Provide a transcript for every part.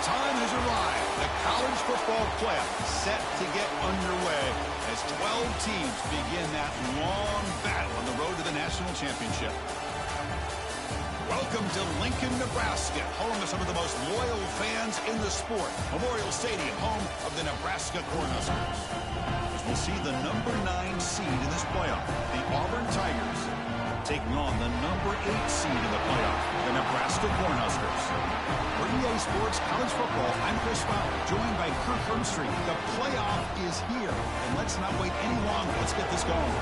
time has arrived. The college football playoff set to get underway as 12 teams begin that long battle on the road to the national championship. Welcome to Lincoln, Nebraska, home to some of the most loyal fans in the sport. Memorial Stadium, home of the Nebraska Cornhuskers. As we'll see the number 9 seed in this playoff, the Auburn Tigers, taking on the number 8 seed in the playoff, the Nebraska Cornhuskers. For EA Sports College Football, I'm Chris Fowler, joined by Kirk Herbstreit. The playoff is here, and let's not wait any longer. Let's get this going.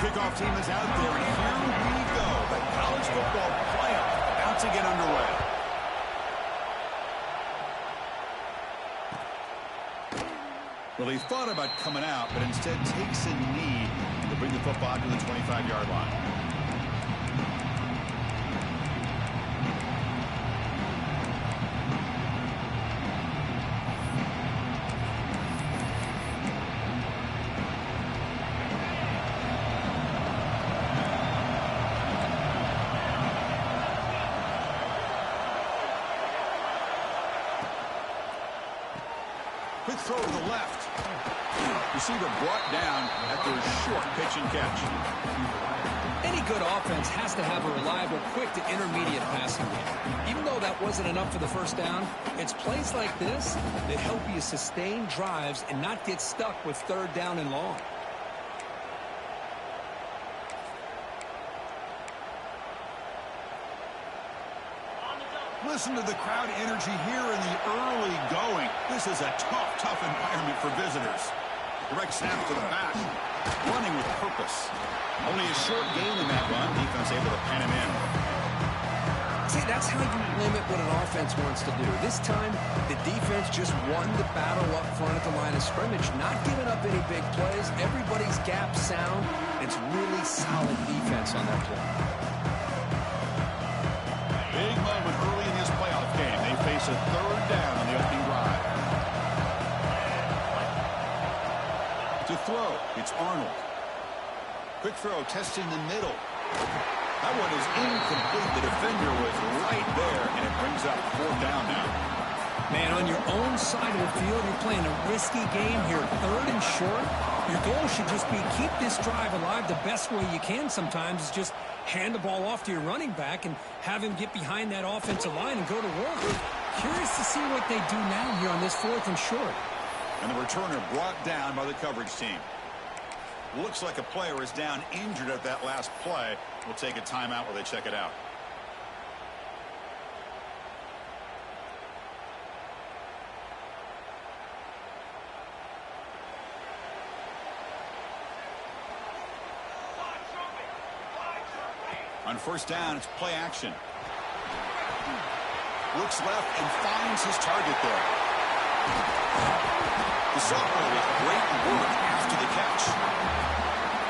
Kickoff team is out there, and here we go. The college football playoff about to get underway. Well, he thought about coming out, but instead takes a knee to bring the football to the 25-yard line. Quick throw to the left. Receiver brought down after a short pitch and catch. Any good offense has to have a reliable, quick to intermediate passing game. Even though that wasn't enough for the first down, it's plays like this that help you sustain drives and not get stuck with third down and long. Listen to the crowd energy here in the early going. This is a tough environment for visitors. Direct snap to the back. Running with purpose. Only a short gain in that run. Defense able to pen him in. See, that's how you limit what an offense wants to do. This time, the defense just won the battle up front at the line of scrimmage, not giving up any big plays. Everybody's gap sound. It's really solid defense on that play. Big moment early in this playoff game. They face a third down on the opening drive. To throw, it's Arnold. Quick throw, testing the middle. That one is incomplete. The defender was right there, and it brings up 4th down now. Man, on your own side of the field, you're playing a risky game here. 3rd and short. Your goal should just be keep this drive alive the best way you can sometimes is just hand the ball off to your running back and have him get behind that offensive line and go to work. Curious to see what they do now here on this 4th and short. And the returner brought down by the coverage team. Looks like a player is down injured at that last play. We'll take a timeout while they check it out. On 1st down, it's play action. Looks left and finds his target there. The sophomore with great work after the catch.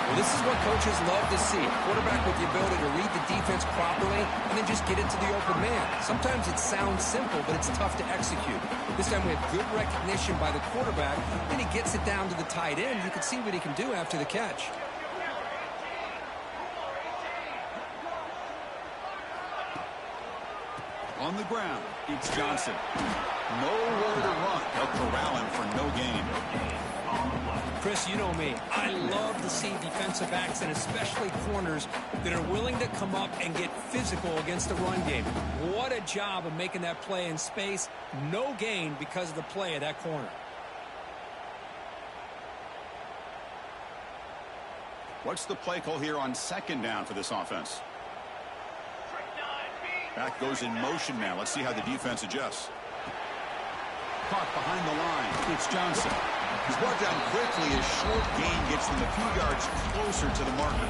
Well, this is what coaches love to see. A quarterback with the ability to read the defense properly and then just get it to the open man. Sometimes it sounds simple, but it's tough to execute. This time we have good recognition by the quarterback. Then he gets it down to the tight end. You can see what he can do after the catch. On the ground, it's Johnson. Nowhere to run. They'll corral him for no gain. Chris, you know me. I love to see defensive backs and especially corners that are willing to come up and get physical against the run game. What a job of making that play in space. No gain because of the play of that corner. What's the play call here on 2nd down for this offense? Back goes in motion now. Let's see how the defense adjusts. Caught behind the line. It's Johnson. He's brought down quickly. His short gain gets them a few yards closer to the marker.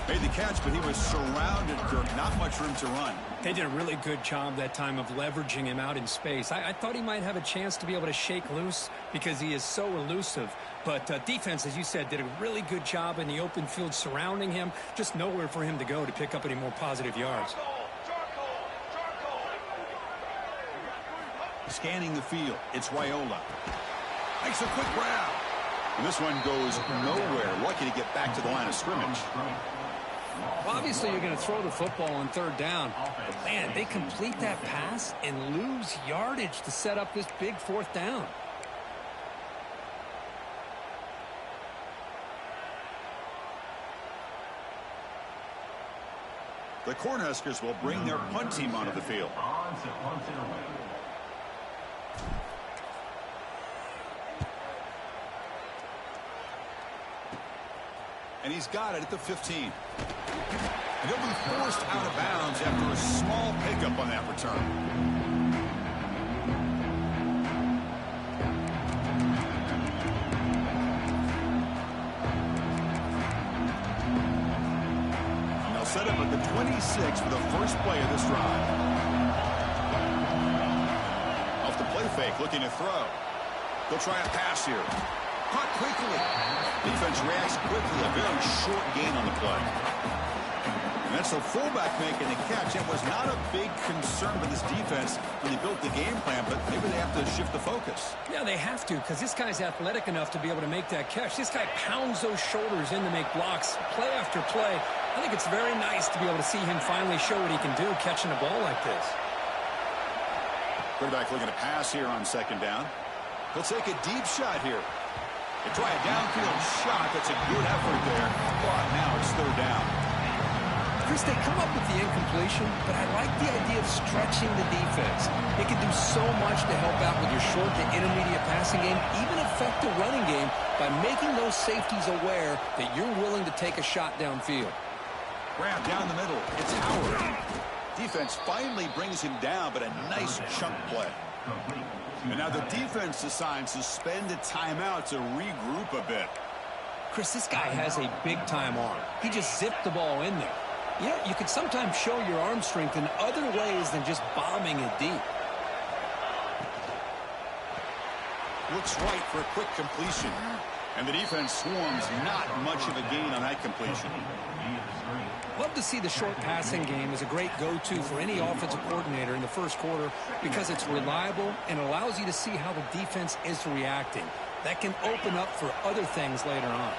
Made the catch, but he was surrounded, Kirk. Not much room to run. They did a really good job that time of leveraging him out in space. I thought he might have a chance to be able to shake loose because he is so elusive. But defense, as you said, did a really good job in the open field surrounding him. Just nowhere for him to go to pick up any more positive yards. Scanning the field, it's Raiola. Makes a quick grab. And this one goes nowhere. Lucky to get back to the line of scrimmage. Well, obviously, you're going to throw the football on third down. But, man, they complete that pass and lose yardage to set up this big fourth down. The Cornhuskers will bring their punt team onto the field. And he's got it at the 15. And he'll be forced out of bounds after a small pickup on that return. And they'll set up at the 26 for the first play of this drive. Off the play fake, looking to throw. They'll try a pass here. Caught quickly. Defense reacts quickly. A very short gain on the play. And that's the fullback making the catch. It was not a big concern for this defense when they built the game plan, but maybe they have to shift the focus. Yeah, they have to, because this guy's athletic enough to be able to make that catch. This guy pounds those shoulders in to make blocks play after play. I think it's very nice to be able to see him finally show what he can do catching a ball like this. Quarterback looking to pass here on second down. He'll take a deep shot here. They try a downfield shot. That's a good effort there. But now it's third down. Chris, they come up with the incompletion, but I like the idea of stretching the defense. It can do so much to help out with your short to intermediate passing game, even affect the running game by making those safeties aware that you're willing to take a shot downfield. Grab down the middle. It's Howard. Defense finally brings him down, but a nice chunk play. And now the defense decides to spend a timeout to regroup a bit. Chris, this guy has a big-time arm. He just zipped the ball in there. You know, you can sometimes show your arm strength in other ways than just bombing it deep. Looks right for a quick completion. And the defense swarms not much of a gain on that completion. Love to see the short passing game as a great go-to for any offensive coordinator in the first quarter because it's reliable and allows you to see how the defense is reacting. That can open up for other things later on.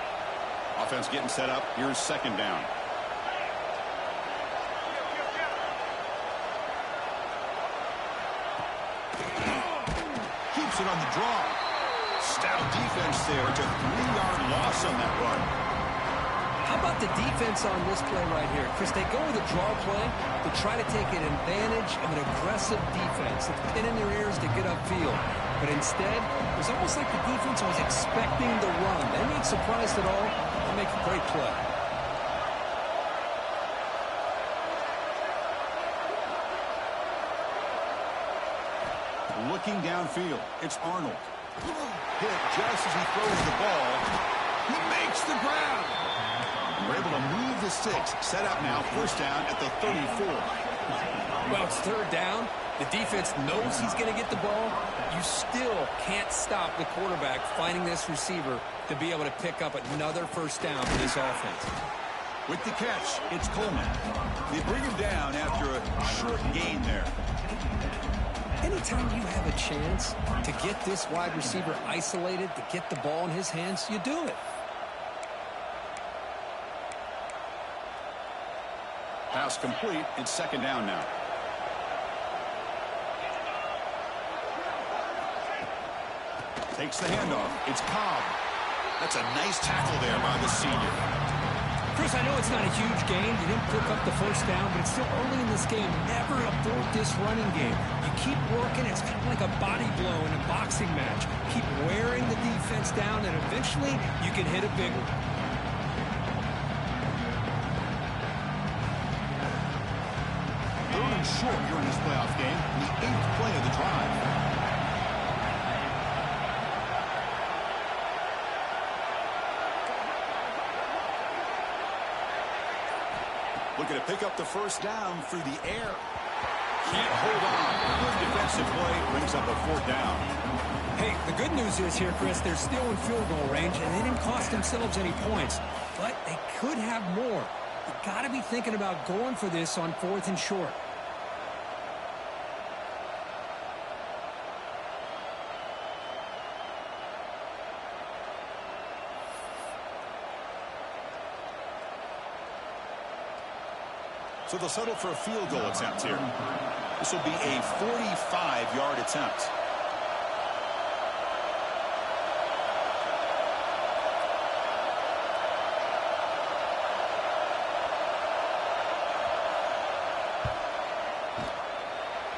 Offense getting set up. Here's second down. Keeps it on the draw. Stout defense there. It's a 3-yard loss on that run. How about the defense on this play right here? Chris, they go with a draw play to try to take an advantage of an aggressive defense. It's pinning their ears to get upfield. But instead, it was almost like the defense was expecting the run. They weren't surprised at all. They make a great play. Looking downfield, it's Arnold. Hit just as he throws the ball. He makes the grab. We're able to move the sticks. Set up now, first down at the 34. Well, it's third down. The defense knows he's going to get the ball. You still can't stop the quarterback finding this receiver to be able to pick up another first down for this offense. With the catch, it's Coleman. They bring him down after a short gain there. Anytime you have a chance to get this wide receiver isolated, to get the ball in his hands, you do it. Pass complete. It's second down now. Takes the handoff. It's Cobb. That's a nice tackle there by the senior. Chris, I know it's not a huge game. You didn't pick up the first down, but it's still early in this game. Never abort this running game. You keep working. It's kind of like a body blow in a boxing match. Keep wearing the defense down, and eventually you can hit a big one. Third and short here in this playoff game. The 8th play of the drive. Looking to pick up the first down through the air. Can't hold on. Good defensive play brings up a 4th down. Hey, the good news is here, Chris, they're still in field goal range, and they didn't cost themselves any points. But they could have more. You got to be thinking about going for this on 4th and short. So they'll settle for a field goal attempt here. This will be a 45-yard attempt.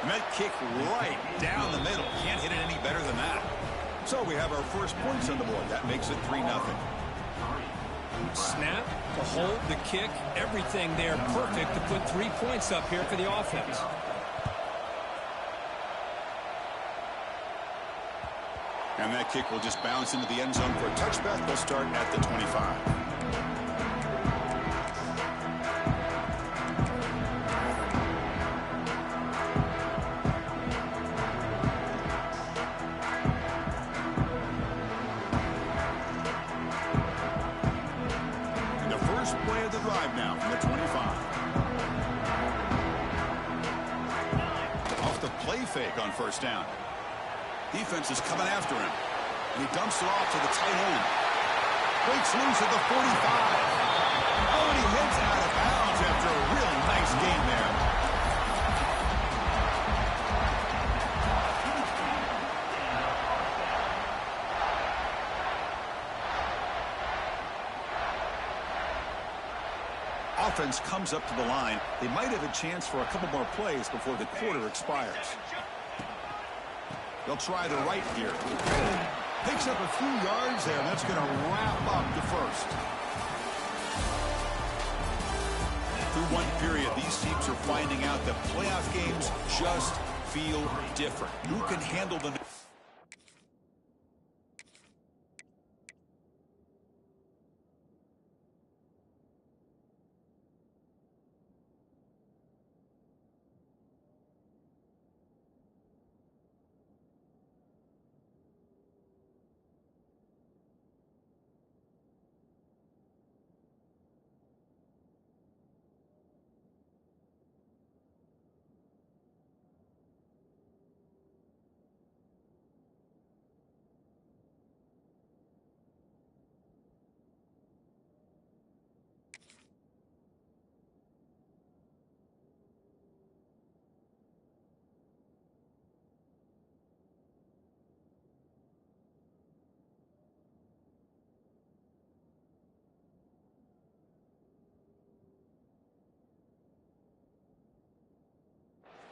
And that kick right down the middle. Can't hit it any better than that. So we have our first points on the board. That makes it 3-0. Snap, the hold, the kick, everything there perfect to put 3 points up here for the offense. And that kick will just bounce into the end zone for a touchback. They'll start at the 25. Now from the 25. Off the play fake on first down. Defense is coming after him. And he dumps it off to the tight end. Breaks loose at the 45. Oh, and he heads out of bounds after a really nice game there. Offense comes up to the line. They might have a chance for a couple more plays before the quarter expires. They'll try the right here. Picks up a few yards there. That's going to wrap up the first. Through one period, these teams are finding out that playoff games just feel different. Who can handle the...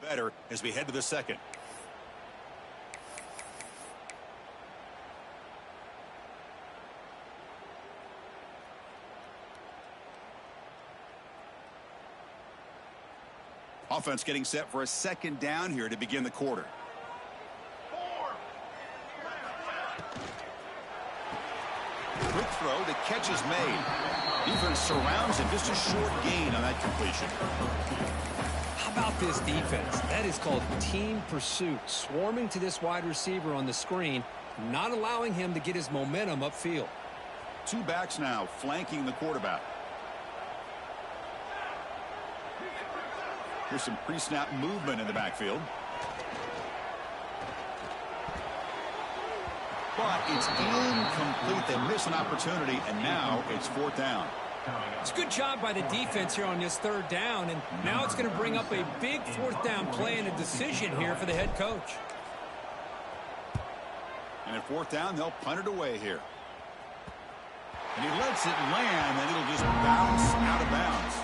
better as we head to the second. Offense getting set for a second down here to begin the quarter. Quick throw, the catch is made. Defense surrounds him, just a short gain on that completion. How about this defense? That is called team pursuit. Swarming to this wide receiver on the screen, not allowing him to get his momentum upfield. Two backs now flanking the quarterback. Here's some pre-snap movement in the backfield. But it's incomplete. They miss an opportunity, and now it's 4th down. It's a good job by the defense here on this 3rd down, and now it's going to bring up a big 4th down play and a decision here for the head coach. And at 4th down, they'll punt it away here. And he lets it land, and it'll just bounce out of bounds.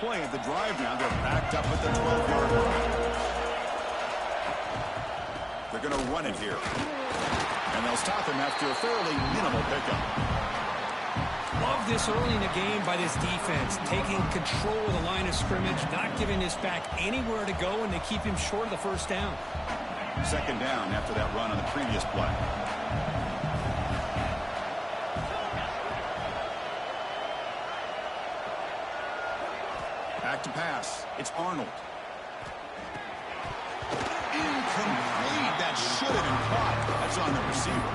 Play at the drive now. They're backed up at the 12-yard line. They're going to run it here. And they'll stop him after a fairly minimal pickup. Love this early in the game by this defense, taking control of the line of scrimmage, not giving this back anywhere to go, and they keep him short of the first down. Second down after that run on the previous play. Back to pass. It's Arnold. Incomplete. That should have been caught. That's on the receiver.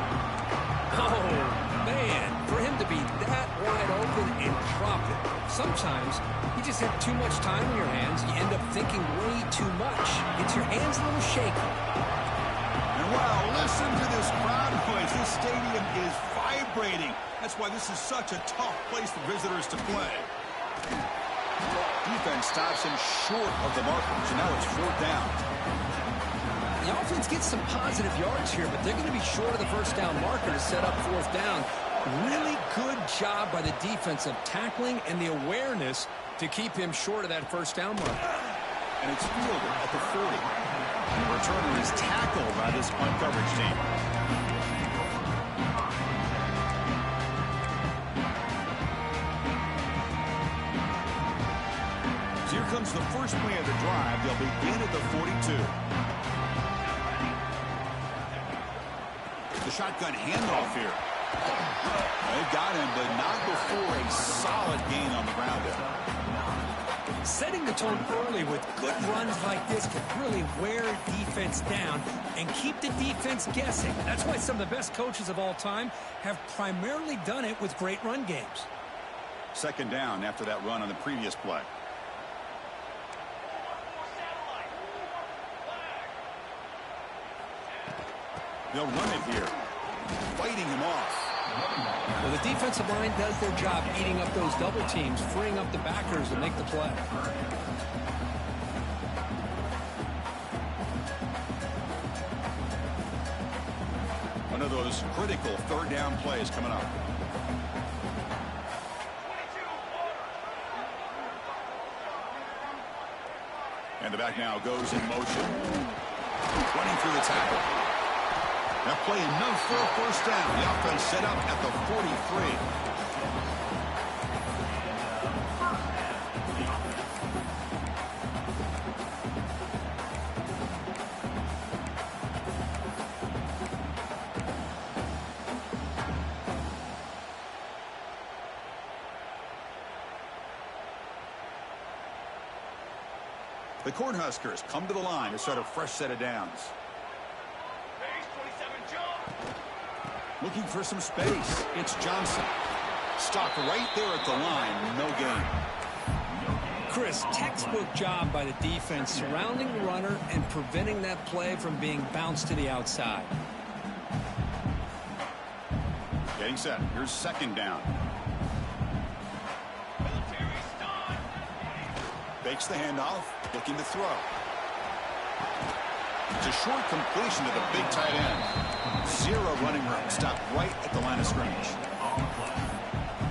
Oh, man. For him to be that wide open and drop it. Sometimes you just have too much time in your hands. You end up thinking way too much. Gets your hands a little shaky. And wow, listen to this crowd noise. This stadium is vibrating. That's why this is such a tough place for visitors to play. Defense stops him short of the marker, so now it's fourth down. The offense gets some positive yards here, but they're going to be short of the first down marker to set up fourth down. Really good job by the defense of tackling and the awareness to keep him short of that first down marker. And it's fielded at the 40. And the returner is tackled by this punt coverage team. So here comes the first play of the drive. They'll begin at the 42. The shotgun handoff here. They've got him, but not before a solid gain on the ground there. Setting the tone early with good runs like this can really wear defense down and keep the defense guessing. That's why some of the best coaches of all time have primarily done it with great run games. Second down after that run on the previous play. They'll run it here, fighting him off. Well, the defensive line does their job eating up those double teams, freeing up the backers to make the play. One of those critical third down plays coming up. And the back now goes in motion. Running through the tackle. That play enough for a first down. The offense set up at the 43. The Cornhuskers come to the line to start a fresh set of downs. Looking for some space. It's Johnson. Stopped right there at the line. No gain. Chris, textbook job by the defense surrounding the runner and preventing that play from being bounced to the outside. Getting set. Here's second down. Fakes the handoff. Looking to throw. It's a short completion to the big tight end. Zero running room. Stopped right at the line of scrimmage.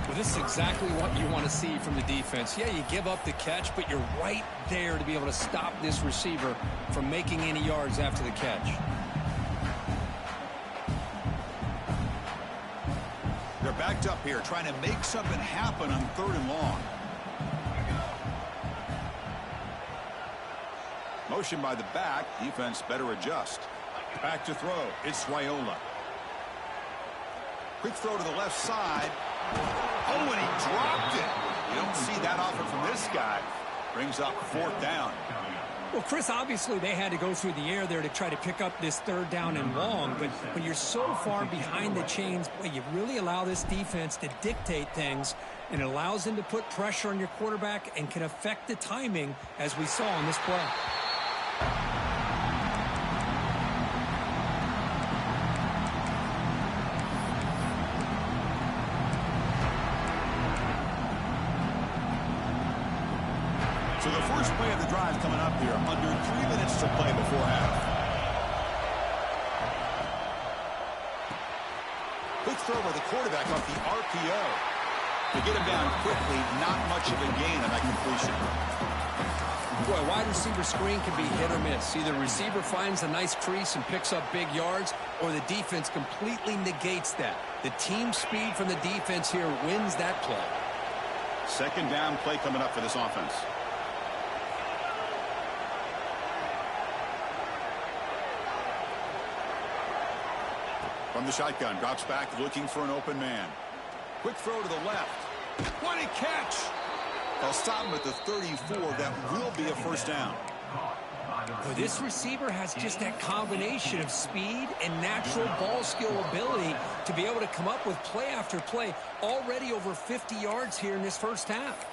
Well, this is exactly what you want to see from the defense. Yeah, you give up the catch, but you're right there to be able to stop this receiver from making any yards after the catch. They're backed up here trying to make something happen on third and long. Motion by the back. Defense better adjust. Back to throw. It's Raiola. Quick throw to the left side. Oh, and he dropped it. You don't see that often from this guy. Brings up fourth down. Well, Chris, obviously they had to go through the air there to try to pick up this third down and long, but when you're so far behind the chains, well, you really allow this defense to dictate things, and it allows them to put pressure on your quarterback and can affect the timing, as we saw on this play. So the first play of the drive coming up here. Under 3 minutes to play before half. Quick throw by the quarterback off the RPO. To get him down quickly, not much of a gain on that completion. Boy, a wide receiver screen can be hit or miss. Either receiver finds a nice crease and picks up big yards, or the defense completely negates that. The team speed from the defense here wins that play. Second down play coming up for this offense. From the shotgun, drops back looking for an open man. Quick throw to the left. What a catch! They'll stop him at the 34. That will be a first down. Well, this receiver has just that combination of speed and natural ball skill ability to be able to come up with play after play. Already over 50 yards here in this first half.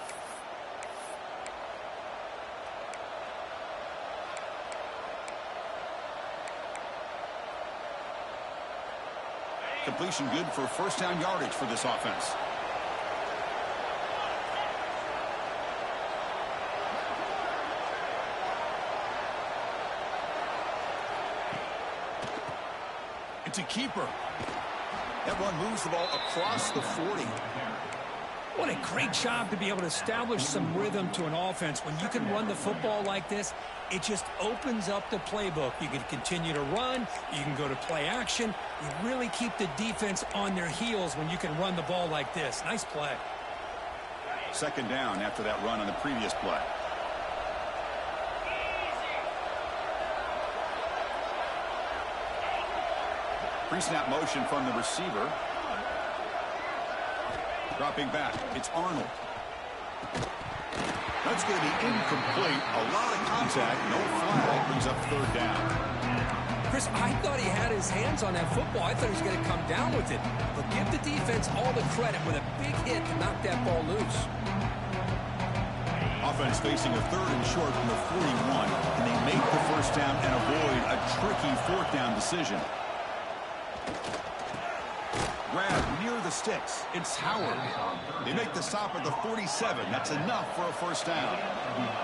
Completion good for first down yardage for this offense. It's a keeper. That one moves the ball across the 40. What a great job to be able to establish some rhythm to an offense. When you can run the football like this, it just opens up the playbook. You can continue to run. You can go to play action. You really keep the defense on their heels when you can run the ball like this. Nice play. Second down after that run on the previous play. Pre-snap motion from the receiver. Dropping back. It's Arnold. That's going to be incomplete. A lot of contact. No flag. Brings up third down. Chris, I thought he had his hands on that football. I thought he was going to come down with it. But give the defense all the credit with a big hit to knock that ball loose. Offense facing a third and short from the 41. And they make the first down and avoid a tricky fourth down decision. Grab near the sticks. It's Howard. They make the stop at the 47. That's enough for a first down.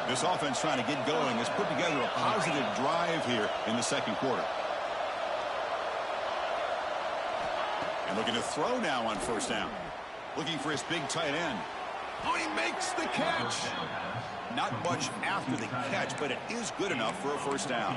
This offense trying to get going has put together a positive drive here in the second quarter. And looking to throw now on first down. Looking for his big tight end. Oh, he makes the catch. Not much after the catch, but it is good enough for a first down.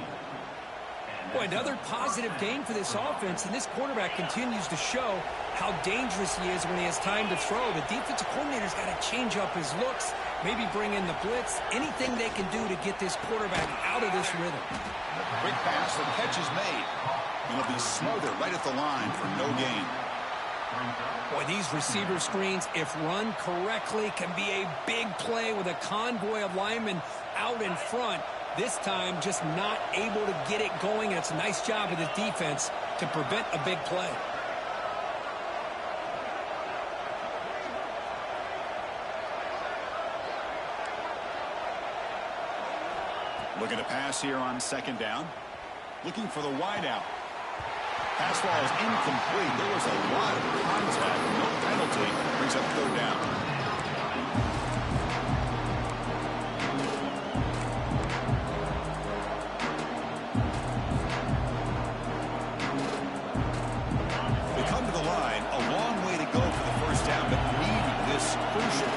Boy, another positive gain for this offense, and this quarterback continues to show how dangerous he is when he has time to throw. The defensive coordinator's got to change up his looks, maybe bring in the blitz, anything they can do to get this quarterback out of this rhythm. Quick pass, the catch is made. And it'll be smothered right at the line for no gain. Boy, these receiver screens, if run correctly, can be a big play with a convoy of linemen out in front. This time, just not able to get it going, and it's a nice job of the defense to prevent a big play. Looking to pass here on second down. Looking for the wideout. Pass ball is incomplete. There was a lot of contact. No penalty. Brings up third down.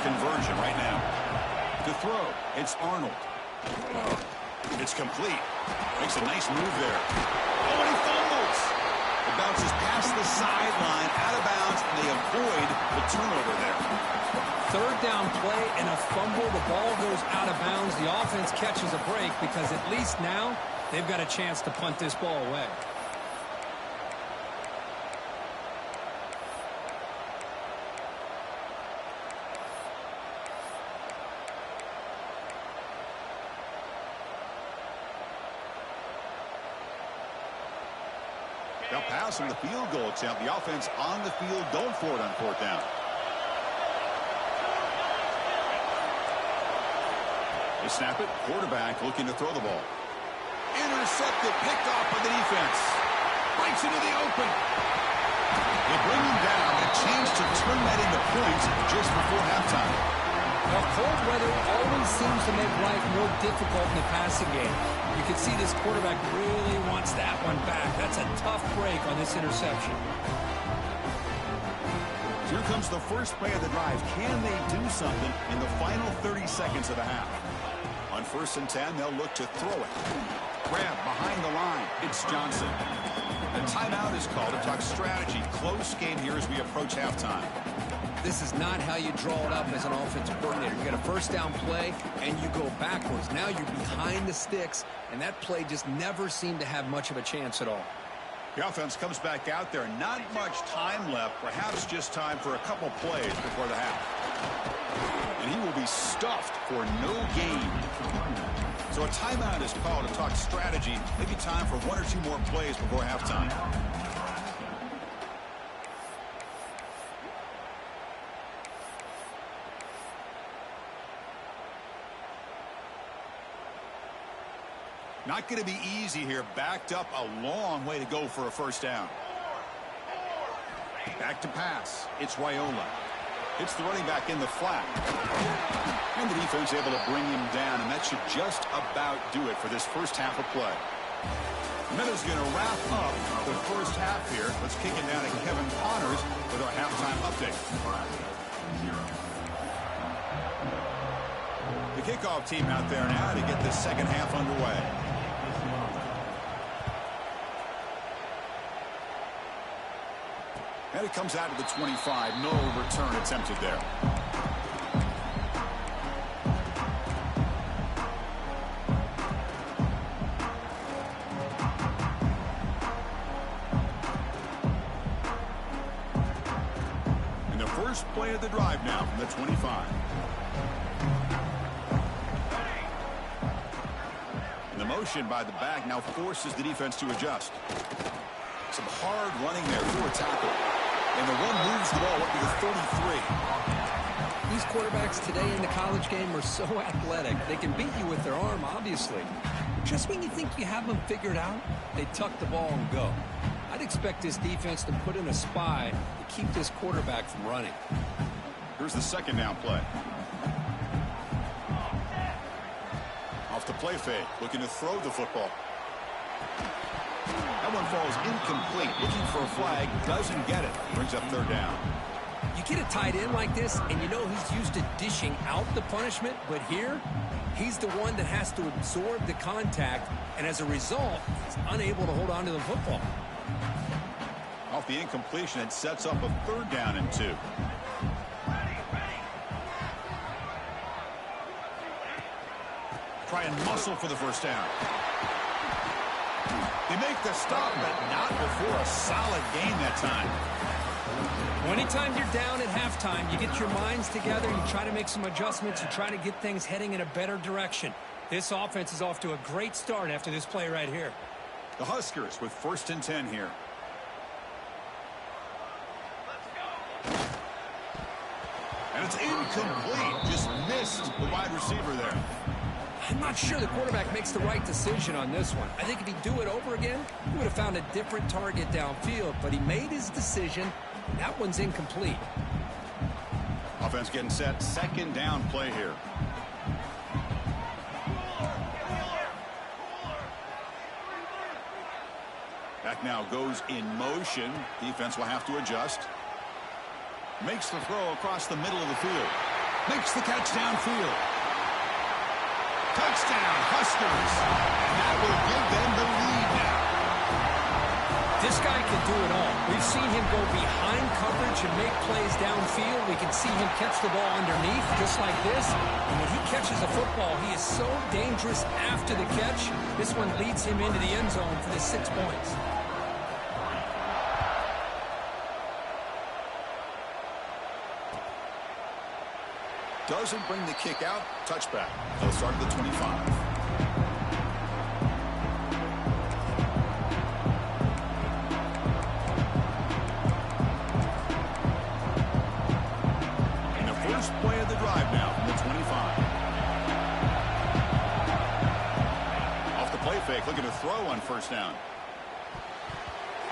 Conversion right now. To throw, it's Arnold. It's complete. Makes a nice move there. Oh, and he fumbles. It bounces past the sideline, out of bounds, and they avoid the turnover there. Third down play and a fumble. The ball goes out of bounds. The offense catches a break because at least now they've got a chance to punt this ball away. They'll pass on the field goal attempt. The offense on the field going for it on fourth down. They snap it. Quarterback looking to throw the ball. Intercepted. Picked off by the defense. Breaks into the open. They bring him down. A chance to turn that into points just before halftime. Now, cold weather always seems to make life more difficult in the passing game. You can see this quarterback really wants that one back. That's a tough break on this interception. Here comes the first play of the drive. Can they do something in the final 30 seconds of the half? On first and 10. They'll look to throw it. Grab behind the line. It's Johnson. A timeout is called to talk strategy. Close game here as we approach halftime. This is not how you draw it up as an offensive coordinator. You got a first down play, and you go backwards. Now you're behind the sticks, and that play just never seemed to have much of a chance at all. The offense comes back out there. Not much time left. Perhaps just time for a couple plays before the half. And he will be stuffed for no gain. So a timeout is called to talk strategy. Maybe time for one or two more plays before halftime. Not going to be easy here. Backed up a long way to go for a first down. Back to pass. It's Raiola. It's the running back in the flat. And the defense able to bring him down, and that should just about do it for this first half of play. Minutes going to wrap up the first half here. Let's kick it down to Kevin Connors with our halftime update. The kickoff team out there now to get this second half underway. And it comes out to the 25. No return attempted there. And the first play of the drive now from the 25. And the motion by the back now forces the defense to adjust. Some hard running there through a tackle. And the run moves the ball up to the 33. These quarterbacks today in the college game are so athletic. They can beat you with their arm, obviously. Just when you think you have them figured out, they tuck the ball and go. I'd expect this defense to put in a spy to keep this quarterback from running. Here's the second down play. Off the play fake, looking to throw the football. That one falls incomplete. Looking for a flag, doesn't get it. Brings up third down. You get a tight end like this, and you know he's used to dishing out the punishment, but here, he's the one that has to absorb the contact, and as a result, he's unable to hold on to the football. Off the incompletion, it sets up a third down and 2. Try and muscle for the first down. They make the stop, but not before a solid game that time. Anytime you're down at halftime, you get your minds together, you try to make some adjustments, you try to get things heading in a better direction. This offense is off to a great start after this play right here. The Huskers with first and 10 here. And it's incomplete. Just missed the wide receiver there. I'm not sure the quarterback makes the right decision on this one. I think if he'd do it over again, he would have found a different target downfield, but he made his decision. That one's incomplete. Offense getting set. Second down play here. Back now goes in motion. Defense will have to adjust. Makes the throw across the middle of the field. Makes the catch downfield. Touchdown, Huskers. And that will give them the lead now. This guy can do it all. We've seen him go behind coverage and make plays downfield. We can see him catch the ball underneath just like this. And when he catches a football, he is so dangerous after the catch. This one leads him into the end zone for the 6 points. Doesn't bring the kick out. Touchback. They'll start at the 25. And the first play of the drive now from the 25. Off the play fake, looking to throw on first down.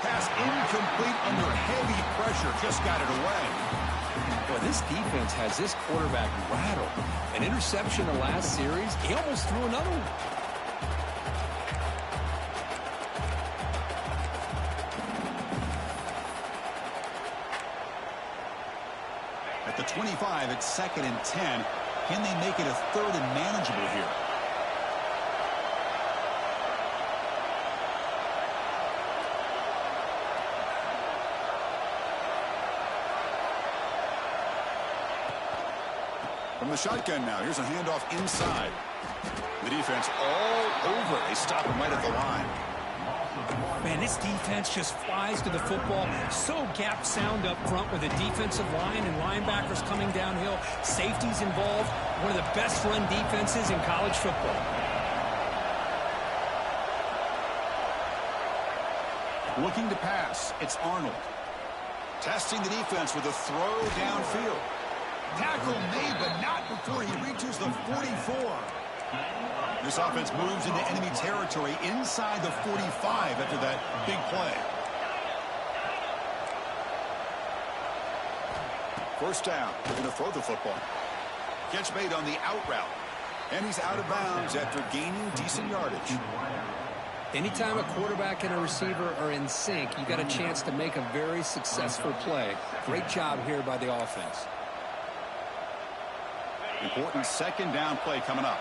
Pass incomplete under heavy pressure. Just got it away. Boy, this defense has this quarterback rattled. An interception the last series, he almost threw another one. At the 25, it's 2nd and 10. Can they make it a third and manageable here? From the shotgun now, here's a handoff inside. The defense all over. They stop him right at the line. Man, this defense just flies to the football. So gap sound up front with a defensive line and linebackers coming downhill. Safeties involved. One of the best run defenses in college football. Looking to pass, it's Arnold. Testing the defense with a throw downfield. Tackle made, but not before he reaches the 44. This offense moves into enemy territory inside the 45 after that big play. First down. They're going to throw the football. Catch made on the out route. And he's out of bounds after gaining decent yardage. Anytime a quarterback and a receiver are in sync, you got a chance to make a very successful play. Great job here by the offense. Important second down play coming up.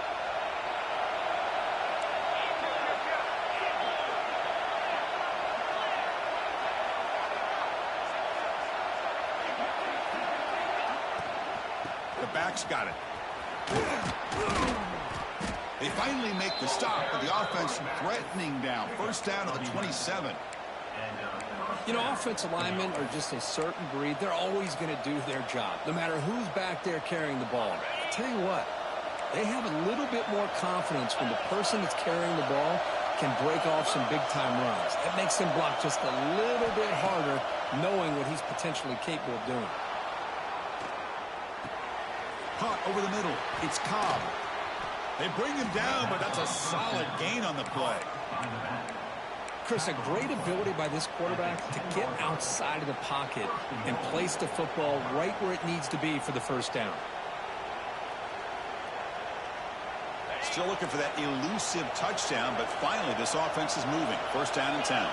The back's got it. They finally make the stop, but the offense threatening down. First down at the 27. You know, offensive linemen are just a certain breed. They're always going to do their job, no matter who's back there carrying the ball. I'll tell you what, they have a little bit more confidence when the person that's carrying the ball can break off some big-time runs. That makes them block just a little bit harder, knowing what he's potentially capable of doing. Caught over the middle. It's Cobb. They bring him down, but that's a solid gain on the play. Chris, a great ability by this quarterback to get outside of the pocket and place the football right where it needs to be for the first down. Still looking for that elusive touchdown, but finally this offense is moving. First down and 10.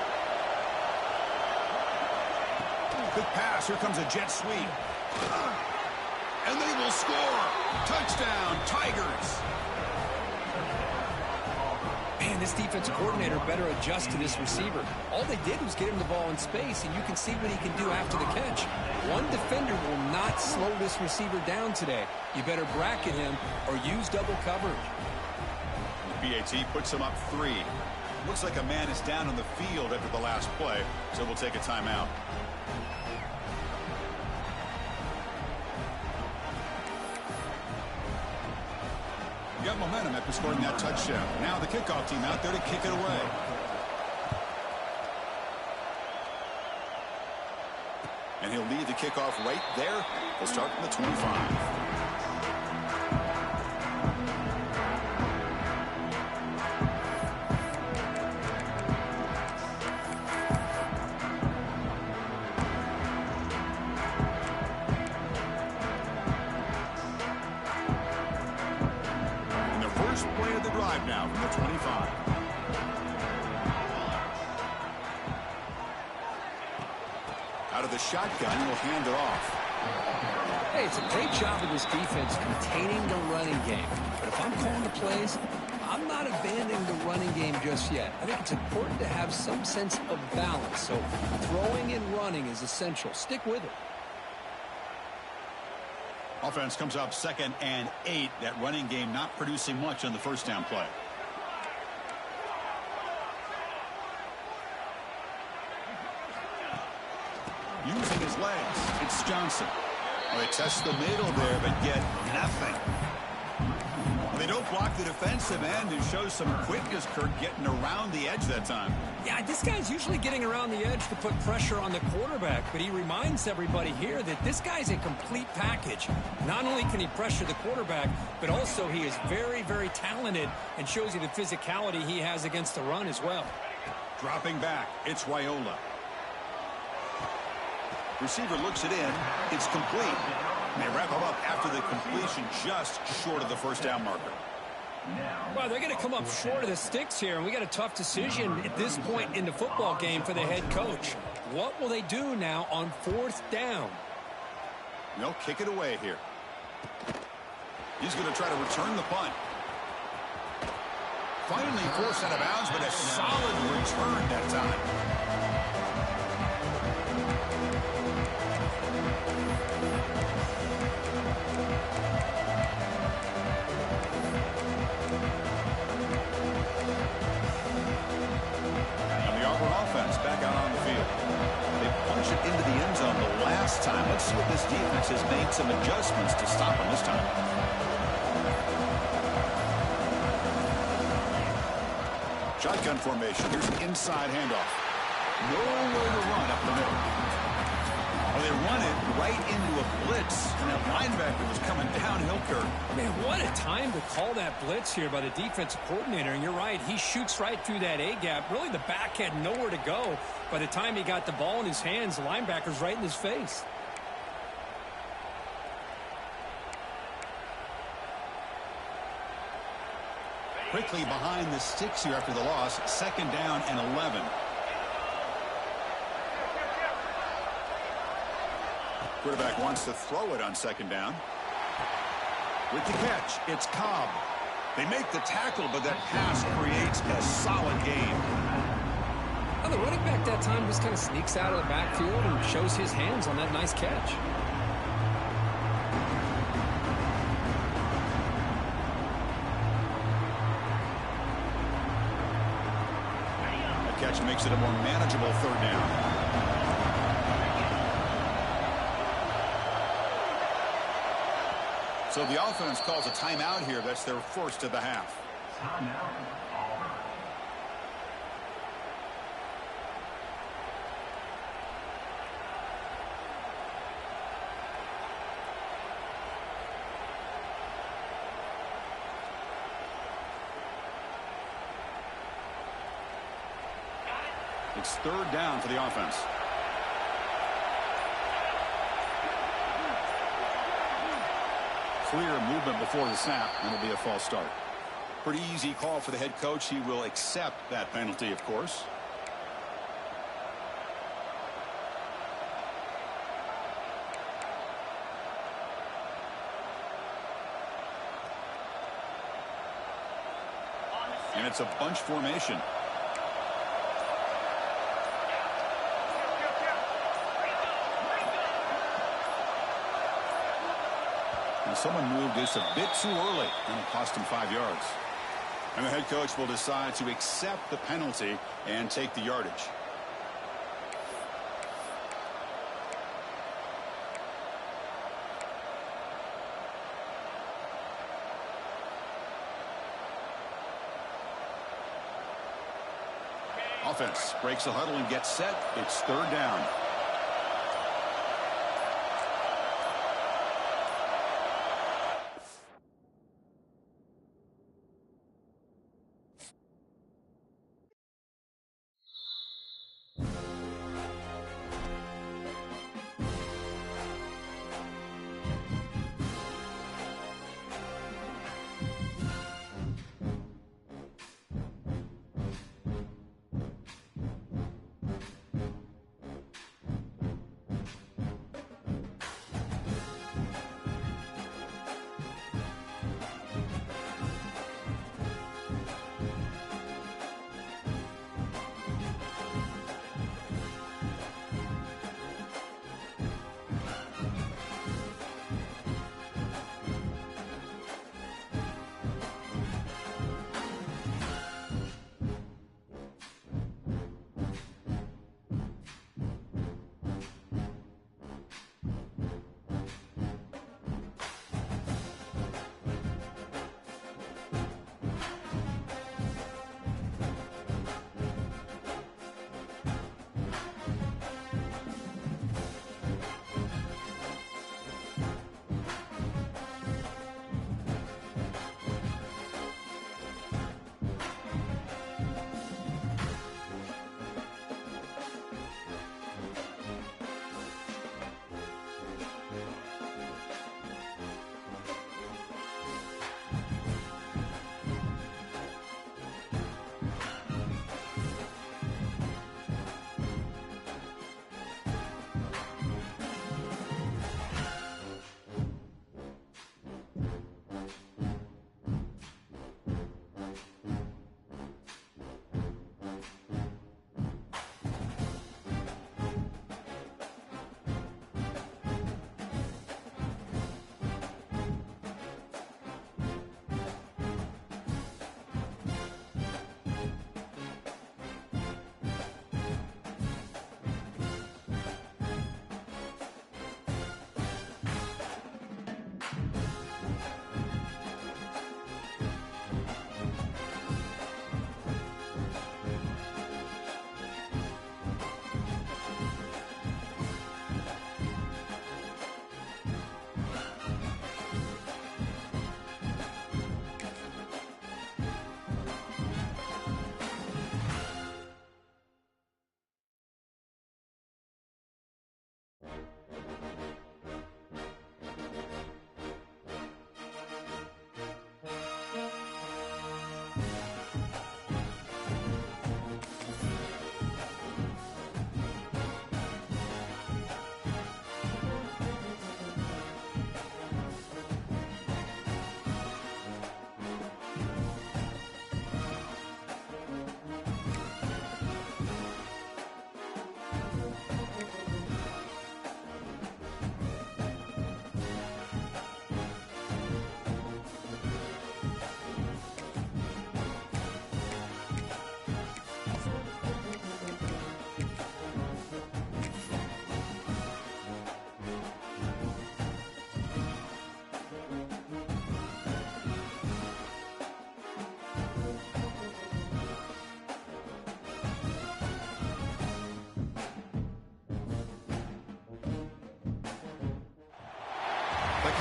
Quick pass. Here comes a jet sweep. And they will score. Touchdown, Tigers. Man, this defensive coordinator better adjust to this receiver. All they did was get him the ball in space, and you can see what he can do after the catch. One defender will not slow this receiver down today. You better bracket him or use double coverage. The PAT puts him up 3. Looks like a man is down on the field after the last play, so we'll take a timeout. Got momentum after scoring that touchdown. Now the kickoff team out there to kick it away. And he'll lead the kickoff right there. He'll start from the 25. Now from the 25. Out of the shotgun, he'll hand it off. Hey, it's a great job of this defense containing the running game. But if I'm calling the plays, I'm not abandoning the running game just yet. I think it's important to have some sense of balance. So throwing and running is essential. Stick with it. Offense comes up 2nd and 8. That running game not producing much on the first down play. Using his legs, it's Johnson. Well, they test the middle there, but get nothing. Well, they don't block the defensive end and show some quickness, Kurt, getting around the edge that time. Yeah, this guy's usually getting around the edge to put pressure on the quarterback, but he reminds everybody here that this guy's a complete package. Not only can he pressure the quarterback, but also he is very, very talented and shows you the physicality he has against the run as well. Dropping back, it's Raiola. Receiver looks it in. It's complete. And they wrap him up after the completion just short of the first down marker. Well, they're going to come up short of the sticks here, and we got a tough decision at this point in the football game for the head coach. What will they do now on 4th down? They'll kick it away here. He's going to try to return the punt. Finally forced out of bounds, but a solid return that time. let's see if this defense has made some adjustments to stop him this time. Shotgun formation. Here's an inside handoff. Nowhere to run up the middle. Well, they run it right into a blitz, and that linebacker was coming downhill, Kirk. Man, what a time to call that blitz here by the defensive coordinator. And you're right, he shoots right through that A-gap. Really, the back had nowhere to go. By the time he got the ball in his hands, the linebacker's right in his face. Quickly behind the sticks here after the loss. 2nd down and 11. Quarterback wants to throw it on 2nd down. With the catch, it's Cobb. They make the tackle, but that pass creates a solid gain. Well, the running back that time just kind of sneaks out of the backfield and shows his hands on that nice catch. That catch makes it a more manageable 3rd down. So the offense calls a timeout here. That's their first of the half. Timeout, Auburn. It's 3rd down for the offense. Clear movement before the snap, and it'll be a false start. Pretty easy call for the head coach. He will accept that penalty, of course. And it's a bunch formation. And someone moved this a bit too early, and it cost him 5 yards. And the head coach will decide to accept the penalty and take the yardage. Offense breaks the huddle and gets set. It's 3rd down.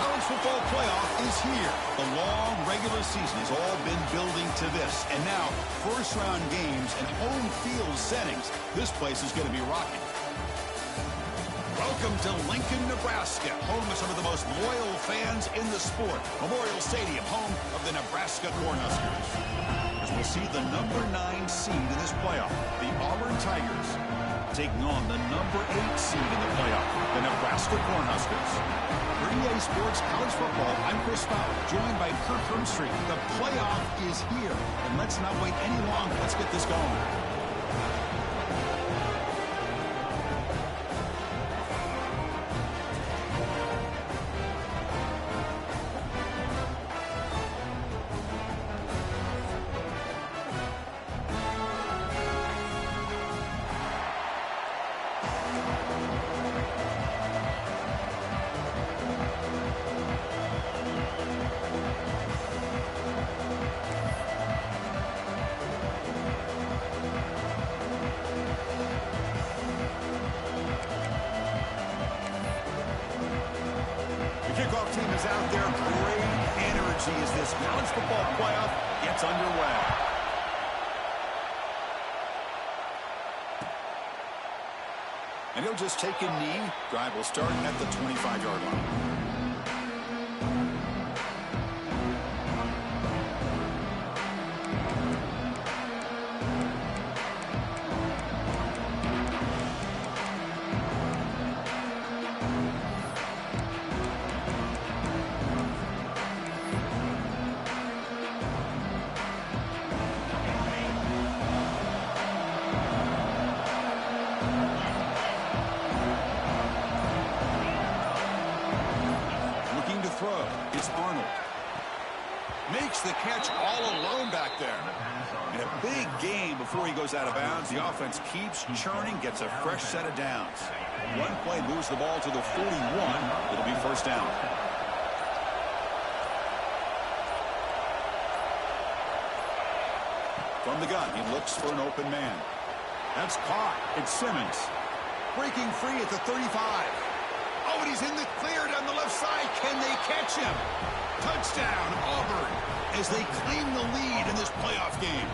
college football playoff is here. The long regular season has all been building to this. And now, first-round games and home field settings. This place is going to be rocking. Welcome to Lincoln, Nebraska, home of some of the most loyal fans in the sport. Memorial Stadium, home of the Nebraska Cornhuskers. As we'll see the number 9 seed in this playoff, the Auburn Tigers, taking on the number 8 seed in the playoff, the Nebraska Cornhuskers. For EA Sports College Football, I'm Chris Fowler, joined by Kirk Hermstreet. The playoff is here, and let's not wait any longer. Let's get this going. Kickoff team is out there. Great energy as this college football playoff gets underway. And he'll just take a knee. Drive will start at the 25-yard line. It's Arnold. Makes the catch all alone back there. And a big game before he goes out of bounds. The offense keeps churning, gets a fresh set of downs. One play moves the ball to the 41. It'll be first down. From the gun, he looks for an open man. That's caught. It's Simmons. Breaking free at the 35. Oh, and he's in the clear down the left side. Can they catch him? Touchdown, Auburn, as they claim the lead in this playoff game.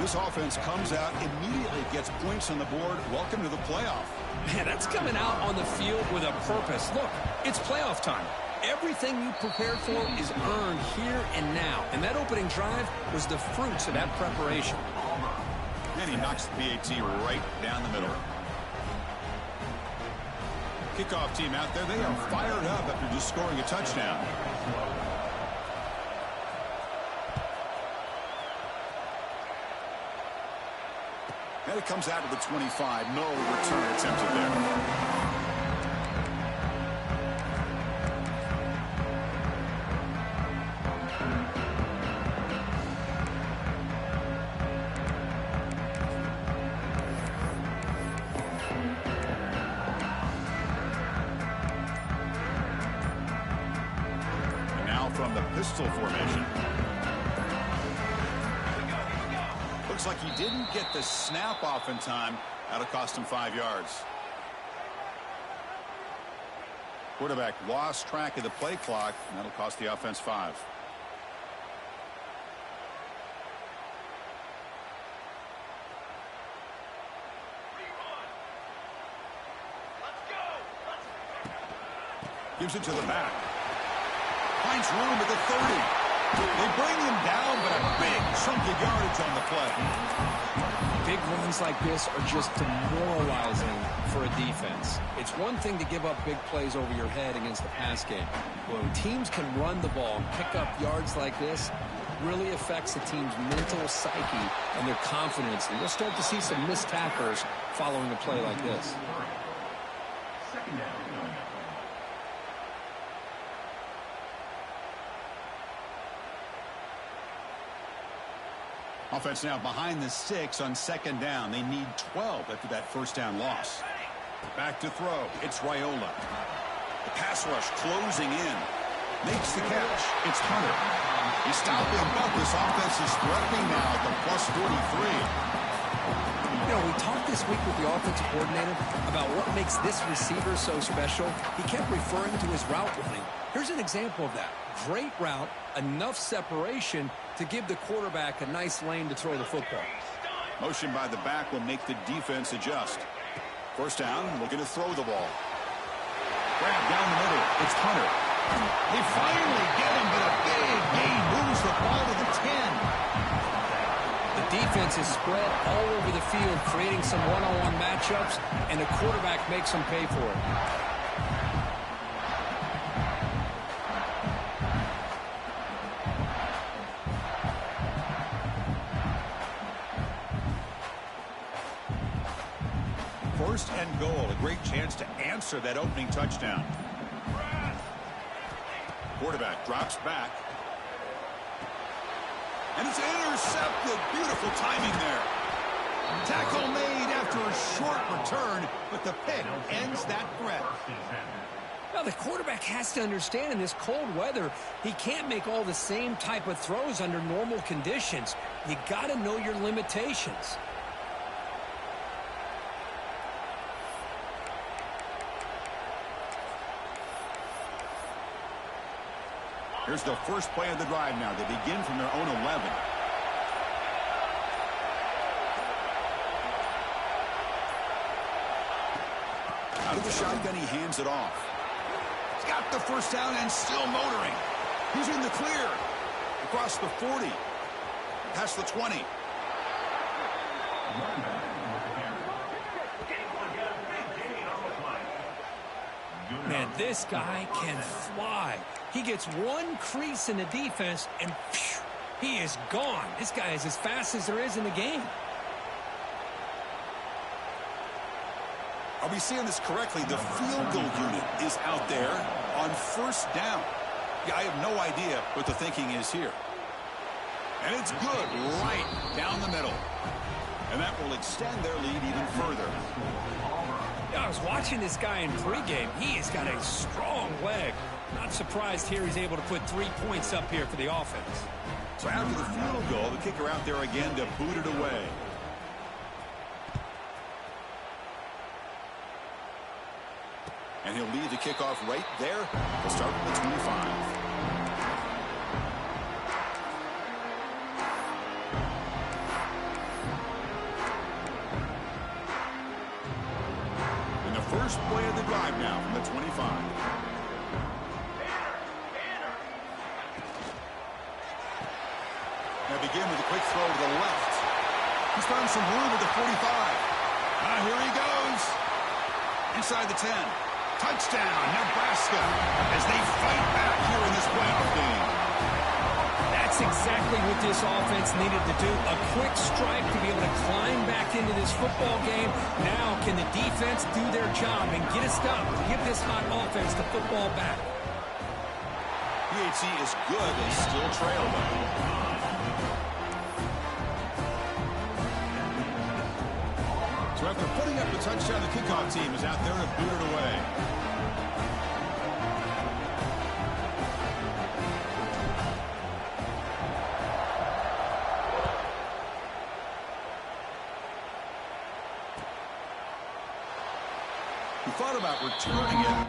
This offense comes out, immediately gets points on the board. Welcome to the playoff. Man, that's coming out on the field with a purpose. Look, it's playoff time. Everything you prepared for is earned here and now. And that opening drive was the fruits of that preparation. And he knocks the PAT right down the middle. Kickoff team out there, they are fired up after just scoring a touchdown. And it comes out to the 25. No return attempted there. From the pistol formation. Looks like he didn't get the snap off in time. That'll cost him 5 yards. Quarterback lost track of the play clock, and that'll cost the offense 5. Gives it to the back. Finds room at the 30. They bring him down, but a big chunk of yardage on the play. Big runs like this are just demoralizing for a defense. It's one thing to give up big plays over your head against the pass game. When teams can run the ball and pick up yards like this, really affects the team's mental psyche and their confidence. And you'll start to see some missed tackles following a play like this. Offense now behind the 6 on second down. They need 12 after that first down loss. Back to throw. It's Raiola. The pass rush closing in. Makes the catch. It's Hunter. He's stopping, but this offense is threatening now at the plus 43. You know, we talked this week with the offensive coordinator about what makes this receiver so special. He kept referring to his route running. Here's an example of that. Great route, enough separation to give the quarterback a nice lane to throw the football. Motion by the back will make the defense adjust. First down, looking to throw the ball. Grab down the middle. It's Hunter. They finally get him, but a big gain moves the ball to the 10. The defense is spread all over the field, creating some one-on-one matchups, and the quarterback makes them pay for it. First and goal, a great chance to answer that opening touchdown. Quarterback drops back. And it's intercepted. Beautiful timing there. Tackle made after a short return, but the pick ends that threat. Now, the quarterback has to understand in this cold weather, he can't make all the same type of throws under normal conditions. You got to know your limitations. Here's the first play of the drive now. They begin from their own 11. Out of the shotgun, he hands it off. He's got the first down and still motoring. He's in the clear. Across the 40. Past the 20. Man, this guy can fly. He gets one crease in the defense, and phew, he is gone. This guy is as fast as there is in the game. Are we seeing this correctly? The field goal unit is out there on first down. Yeah, I have no idea what the thinking is here. And it's good right down the middle. And that will extend their lead even further. I was watching this guy in pregame. He has got a strong leg. Not surprised here he's able to put 3 points up here for the offense. So after the field goal, the kicker out there again to boot it away. And he'll leave the kickoff right there. We'll start with the 25. First play of the drive now from the 25. Now begin with a quick throw to the left. He's found some room at the 45. Here he goes. Inside the 10. Touchdown, Nebraska, as they fight back here in this playoff game. That's exactly what this offense needed to do. A quick strike to be able to climb back into this football game. Now can the defense do their job and get a stop to give this hot offense the football back? PHC is good. They still trail them. So after putting up the touchdown, the kickoff team is out there to boot it away. He thought about returning it.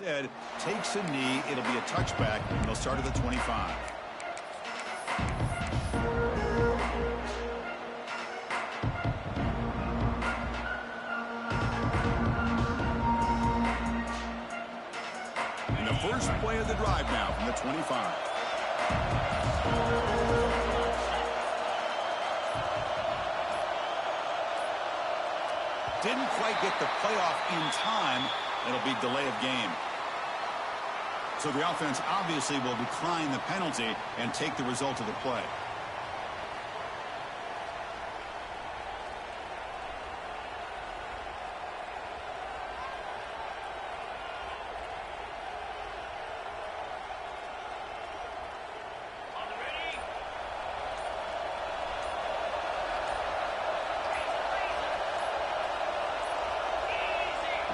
Instead, takes a knee. It'll be a touchback. They'll start at the 25. And the first play of the drive now from the 25. Didn't quite get the playoff in time. It'll be delay of game. So the offense obviously will decline the penalty and take the result of the play.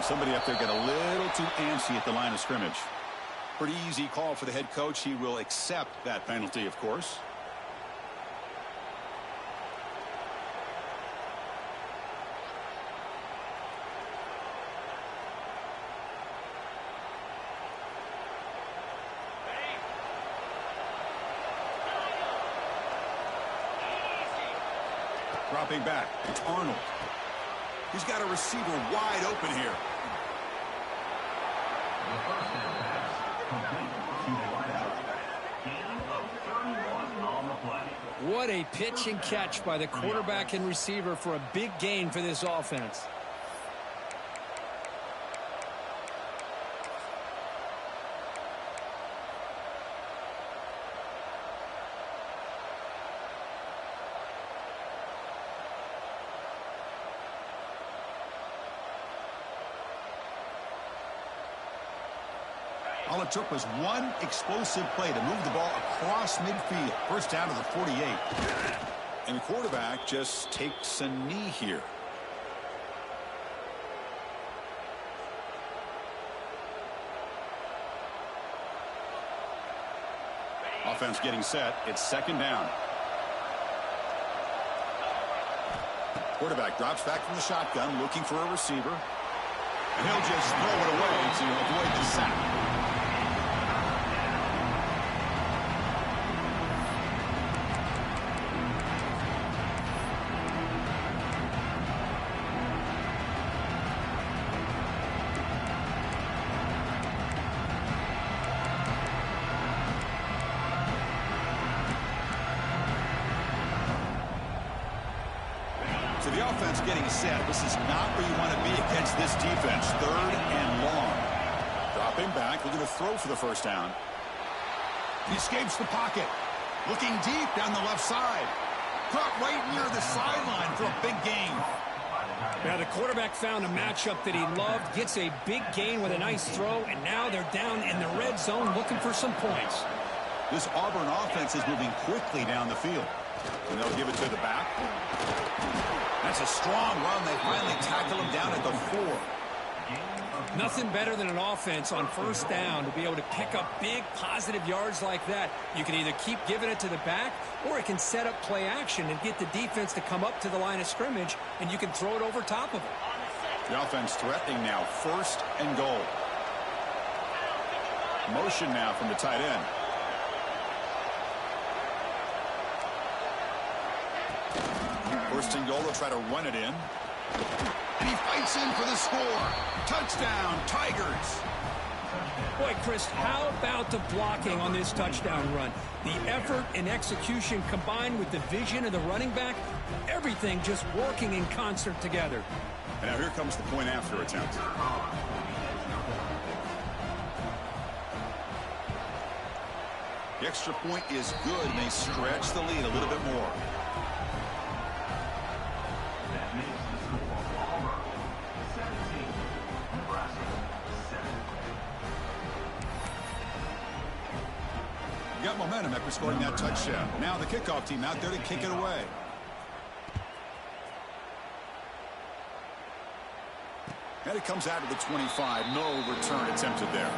Somebody up there got a little too antsy at the line of scrimmage. Pretty easy call for the head coach. He will accept that penalty, of course. Dropping back, it's Arnold. He's got a receiver wide open here. The first down pass, complete to the wideout. Gain of 31 on the play. What a pitch and catch by the quarterback and receiver for a big gain for this offense. All it took was one explosive play to move the ball across midfield. First down to the 48. And the quarterback just takes a knee here. Offense getting set. It's second down. Quarterback drops back from the shotgun, looking for a receiver. And he'll just throw it away to avoid the sack. So the offense getting set. This is not where you want to be against this defense. Third and long. Dropping back, looking to throw for the first down. He escapes the pocket. Looking deep down the left side. Caught right near the sideline for a big gain. Now the quarterback found a matchup that he loved, gets a big gain with a nice throw, and now they're down in the red zone looking for some points. This Auburn offense is moving quickly down the field. And they'll give it to the back. That's a strong run. They finally tackle him down at the 4. Nothing better than an offense on first down to be able to pick up big positive yards like that. You can either keep giving it to the back, or it can set up play action and get the defense to come up to the line of scrimmage, and you can throw it over top of it. The offense threatening now. First and goal. Motion now from the tight end. First and goal, they'll try to run it in. And he fights in for the score. Touchdown, Tigers. Boy, Chris, how about the blocking on this touchdown run? The effort and execution combined with the vision of the running back, everything just working in concert together. And now here comes the point after attempt. The extra point is good, and they stretch the lead a little bit more. That makes the score Auburn 17, Nebraska 7. You got momentum after scoring that touchdown. Now the kickoff team out there to kick it away. And it comes out to the 25. No return attempted there.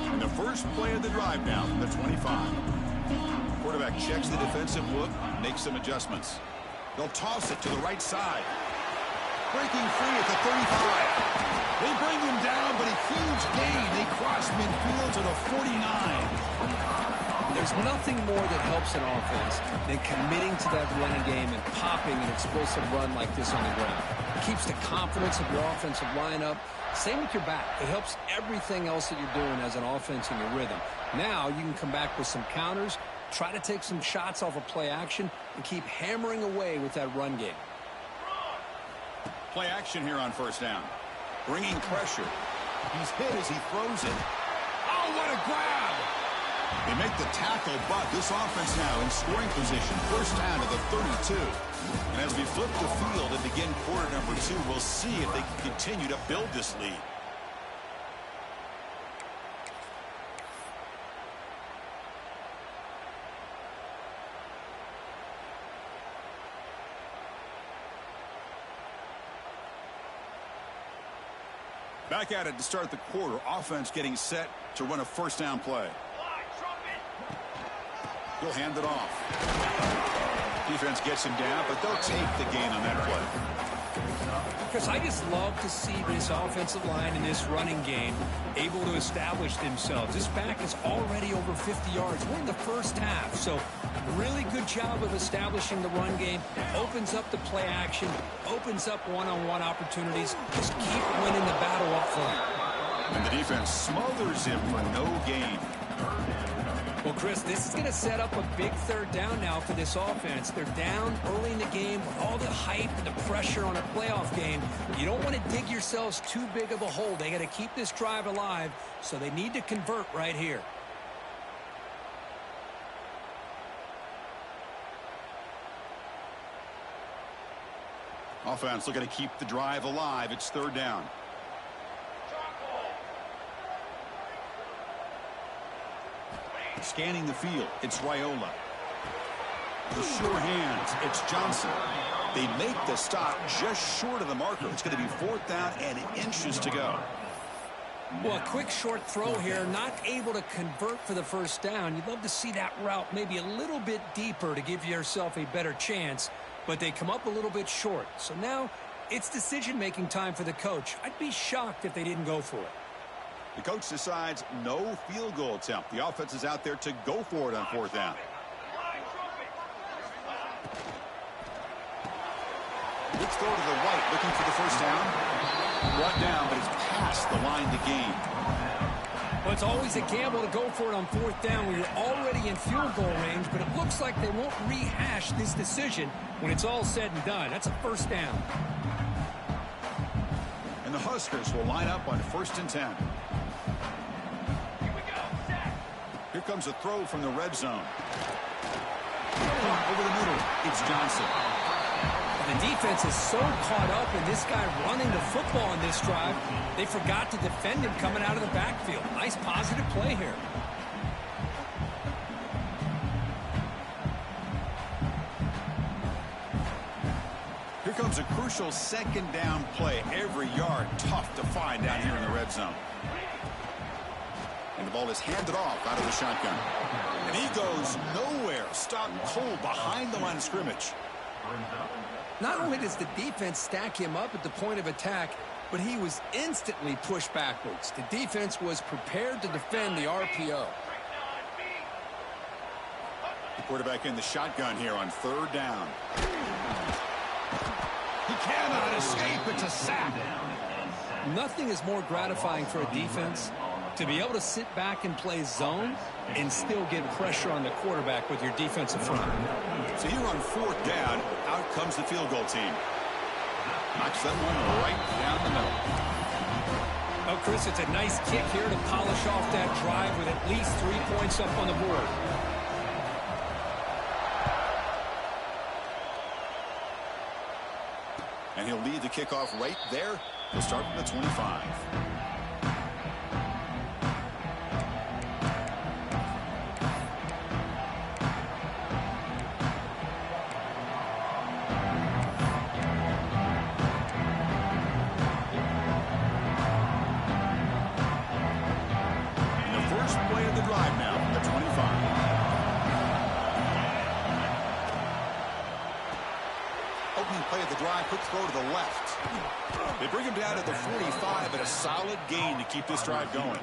And the first play of the drive now from the 25. Quarterback checks the defensive look, makes some adjustments. They'll toss it to the right side. Breaking free at the 35. They bring him down, but a huge gain. They cross midfield to the 49. They're There's nothing more that helps an offense than committing to that running game and popping an explosive run like this on the ground. It keeps the confidence of your offensive lineup. Same with your back. It helps everything else that you're doing as an offense in your rhythm. Now you can come back with some counters, try to take some shots off of play action, and keep hammering away with that run game. Play action here on first down. Bringing pressure. He's hit as he throws it. Oh, what a grab! They make the tackle, but this offense now in scoring position. First down to the 32. And as we flip the field and begin quarter number 2, we'll see if they can continue to build this lead. Back at it to start the quarter. Offense getting set to run a first down play. He'll hand it off. Defense gets him down, but they'll take the gain on that play. Because I just love to see this offensive line in this running game able to establish themselves. This back is already over 50 yards. We're in the first half, so really good job of establishing the run game. Opens up the play action, opens up one-on-one opportunities. Just keep winning the battle up front. And the defense smothers him for no gain. Well, Chris, this is going to set up a big third down now for this offense. They're down early in the game with all the hype and the pressure on a playoff game. You don't want to dig yourselves too big of a hole. They got to keep this drive alive, so they need to convert right here. Offense looking to keep the drive alive. It's third down. Scanning the field, it's Raiola. The sure hands, it's Johnson. They make the stop just short of the marker. It's going to be fourth down and inches to go. Well, a quick short throw here, not able to convert for the first down. You'd love to see that route maybe a little bit deeper to give yourself a better chance, but they come up a little bit short. So now it's decision-making time for the coach. I'd be shocked if they didn't go for it. The coach decides no field goal attempt. The offense is out there to go for it on fourth down. Let's throw to the right, looking for the first down. Brought down, but it's past the line to gain. Well, it's always a gamble to go for it on fourth down when you're already in field goal range, but it looks like they won't rehash this decision when it's all said and done. That's a first down. And the Huskers will line up on first and 10. Here comes a throw from the red zone. Over the middle, it's Johnson. The defense is so caught up in this guy running the football in this drive, they forgot to defend him coming out of the backfield. Nice positive play here. Here comes a crucial second down play. Every yard tough to find down here in the red zone. And the ball is handed off out of the shotgun. And he goes nowhere. Stopped cold behind the line of scrimmage. Not only does the defense stack him up at the point of attack, but he was instantly pushed backwards. The defense was prepared to defend the RPO. The quarterback in the shotgun here on third down. He cannot escape. It's a sack. Nothing is more gratifying for a defense to be able to sit back and play zone and still get pressure on the quarterback with your defensive front. So here on fourth down, out comes the field goal team. Knocks that one right down the middle. Oh, Chris, it's a nice kick here to polish off that drive with at least 3 points up on the board. And he'll lead the kickoff right there. He'll start from the 25. Quick throw to the left. They bring him down to the 45 at a solid gain to keep this drive going.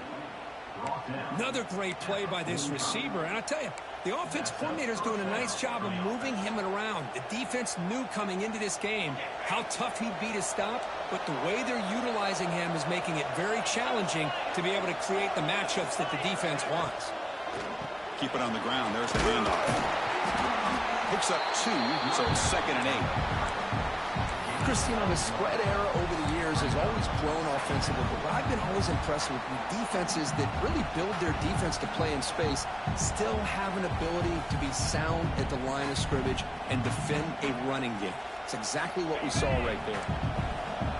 Another great play by this receiver. And I tell you, the offense coordinator is doing a nice job of moving him around. The defense knew coming into this game how tough he'd be to stop, but the way they're utilizing him is making it very challenging to be able to create the matchups that the defense wants. Keep it on the ground. There's the handoff. Picks up 2, so it's 2nd and 8. Christine, the spread era over the years has always grown offensively, but what I've been always impressed with defenses that really build their defense to play in space still have an ability to be sound at the line of scrimmage and defend a running game. It's exactly what we saw right there.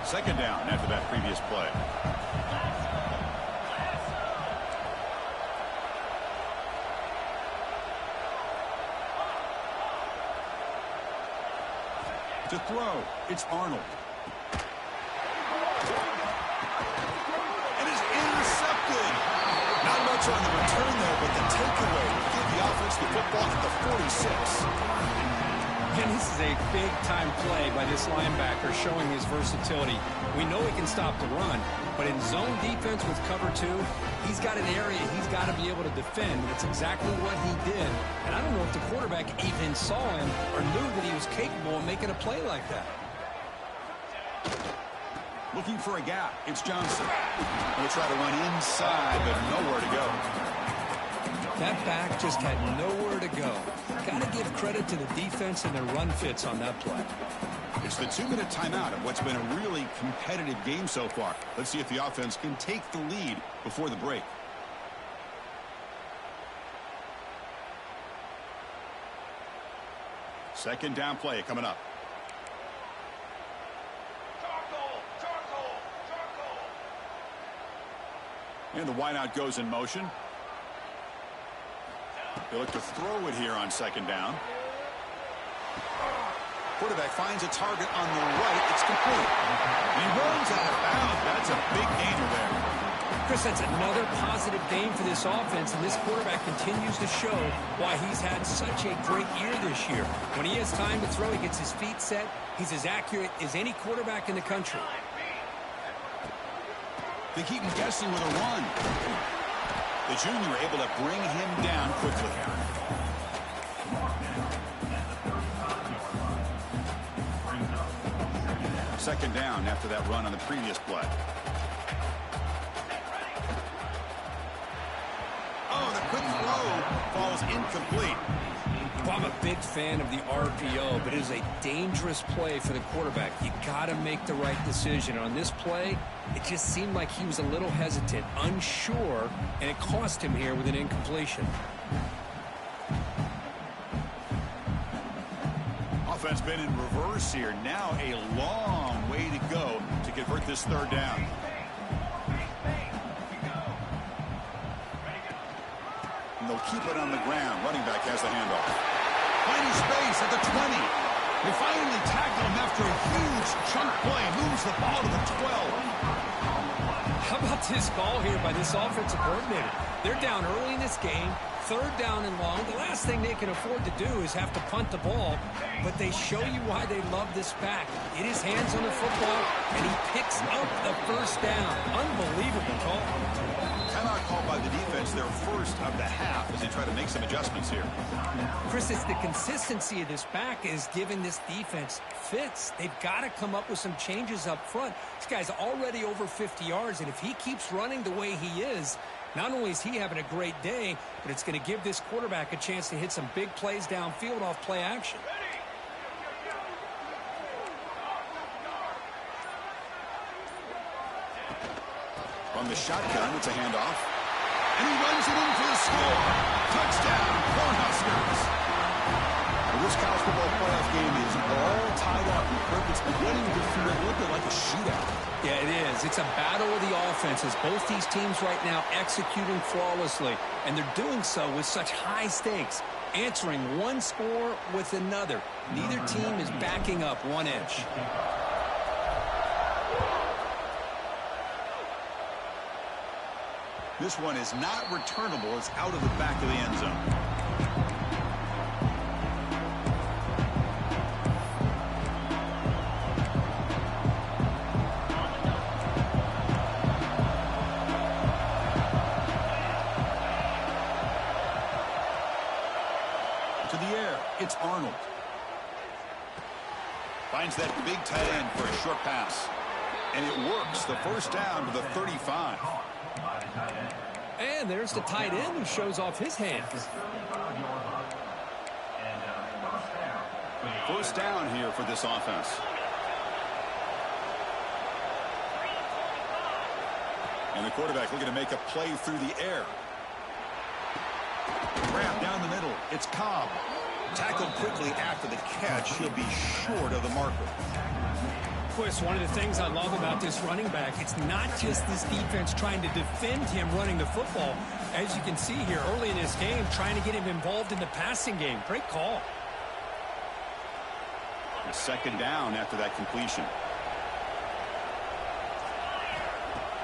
2nd down after that previous play. To throw, it's Arnold. And is intercepted. Not much on the return there, but the takeaway will give the offense the football at the 46. And this is a big-time play by this linebacker showing his versatility. We know he can stop the run, but in zone defense with cover 2, he's got an area he's got to be able to defend, and it's exactly what he did. And I don't know if the quarterback even saw him or knew that he was capable of making a play like that. Looking for a gap. It's Johnson. He'll try to run inside, but nowhere to go. That back just had nowhere to go. Got to give credit to the defense and their run fits on that play. It's the 2-minute timeout of what's been a really competitive game so far. Let's see if the offense can take the lead before the break. Second down play coming up. And the wideout goes in motion. They look to throw it here on 2nd down. Quarterback finds a target on the right. It's complete. He runs out of bounds. That's a big gainer there. Chris, that's another positive game for this offense, and this quarterback continues to show why he's had such a great year this year. When he has time to throw, he gets his feet set. He's as accurate as any quarterback in the country. They keep him guessing with a run. The junior able to bring him down quickly. 2nd down after that run on the previous play. Oh, the quick throw falls incomplete. Well, I'm a big fan of the RPO, but it is a dangerous play for the quarterback. You got to make the right decision. On this play, it just seemed like he was a little hesitant, unsure, and it cost him here with an incompletion. Offense been in reverse here. Now a long way to go to convert this 3rd down. And they'll keep it on the ground. Running back has the handoff. Finding space at the 20. They finally tackle him after a huge chunk play. Moves the ball to the 12. How about this call here by this offensive coordinator? They're down early in this game. 3rd down and long. The last thing they can afford to do is have to punt the ball, but they show you why they love this back. Get his hands on the football, and he picks up the 1st down. Unbelievable call. Timeout called by the defense, their first of the half, as they try to make some adjustments here. Chris, it's the consistency of this back is giving this defense fits. They've got to come up with some changes up front. This guy's already over 50 yards, and if he keeps running the way he is, not only is he having a great day, but it's going to give this quarterback a chance to hit some big plays downfield off play action. From the shotgun, it's a handoff. And he runs it in for the score. Touchdown, Cornhuskers. Well, this college football playoff game is all tied up. It's beginning to feel a little bit like a shootout. Yeah, it is. It's a battle of the offenses. Both these teams right now executing flawlessly, and they're doing so with such high stakes, answering one score with another. Neither team is backing up 1 inch. This one is not returnable. It's out of the back of the end zone. Finds that big tight end for a short pass. And it works. The first down to the 35. And there's the tight end who shows off his hands. First down here for this offense. And the quarterback looking to make a play through the air. Grab down the middle. It's Cobb. Tackled quickly after the catch. He'll be short of the marker. Chris, one of the things I love about this running back, it's not just this defense trying to defend him running the football. As you can see here early in this game, trying to get him involved in the passing game. Great call. A second down after that completion.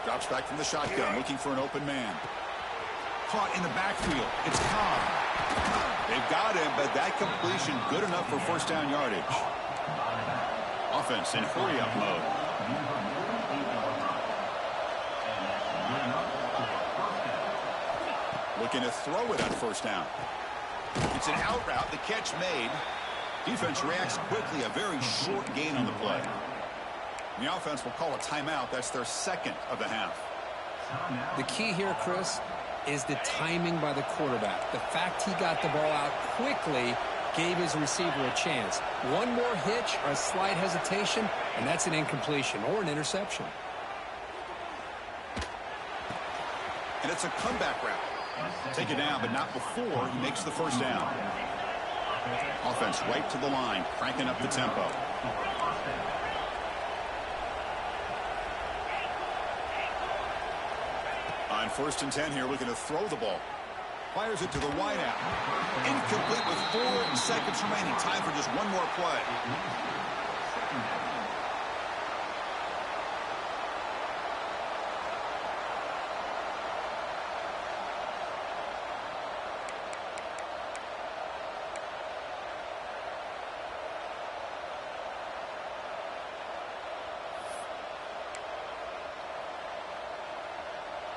Drops back from the shotgun, looking for an open man. Caught in the backfield. It's Cobb. They've got him, but that completion good enough for first down yardage. Offense in hurry-up mode. Looking to throw it on first down. It's an out route. The catch made. Defense reacts quickly. A very short gain on the play. And the offense will call a timeout. That's their second of the half. The key here, Chris, is the timing by the quarterback. The fact he got the ball out quickly gave his receiver a chance. One more hitch or a slight hesitation, and that's an incompletion or an interception. And it's a comeback route. Take it down, but not before he makes the first down. Offense right to the line, cranking up the tempo. On 1st and 10 here, looking to throw the ball. Fires it to the wideout. Incomplete with 4 seconds remaining. Time for just one more play.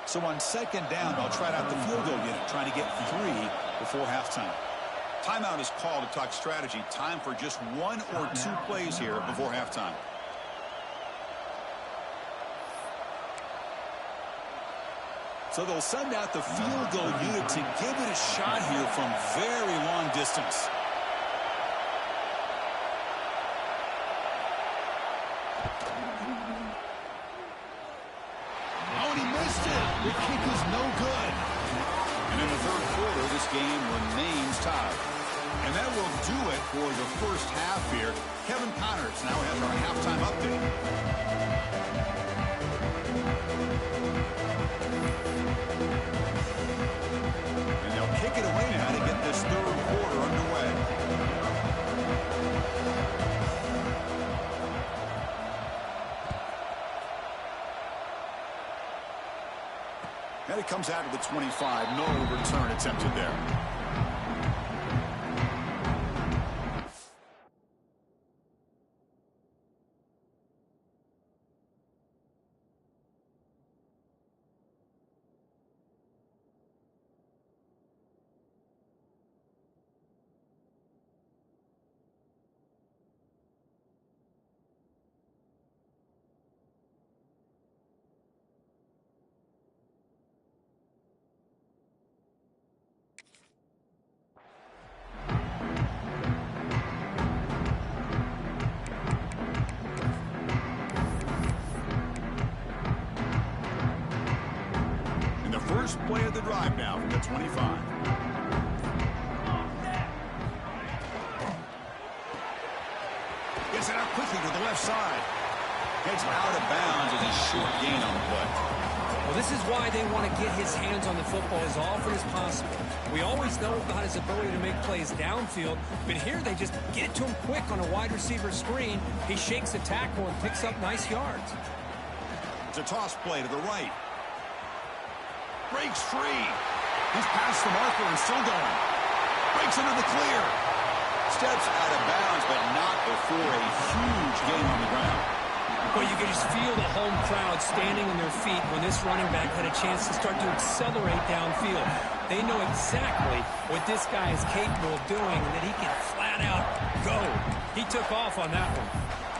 So on second down, they'll try out the field goal unit, trying to get 3 before halftime. Timeout is called to talk strategy. Time for just 1 or 2 plays here before halftime. So they'll send out the field goal unit to give it a shot here from very long distance. The kick is no good. And in the third quarter, this game remains tied. And that will do it for the first half here. Kevin Connors now has our halftime update. And they'll kick it away now to get this third quarter underway. And it comes out of the 25. No return attempted there. First play of the drive now from the 25. Gets it out quickly to the left side. Gets out of bounds as a short gain on the play. Well, this is why they want to get his hands on the football as often as possible. We always know about his ability to make plays downfield, but here they just get it to him quick on a wide receiver screen. He shakes the tackle and picks up nice yards. It's a toss play to the right. Breaks free. He's past the marker and still going. Breaks into the clear. Steps out of bounds, but not before a huge gain on the ground. Well, you can just feel the home crowd standing on their feet when this running back had a chance to start to accelerate downfield. They know exactly what this guy is capable of doing and that he can flat out go. He took off on that one.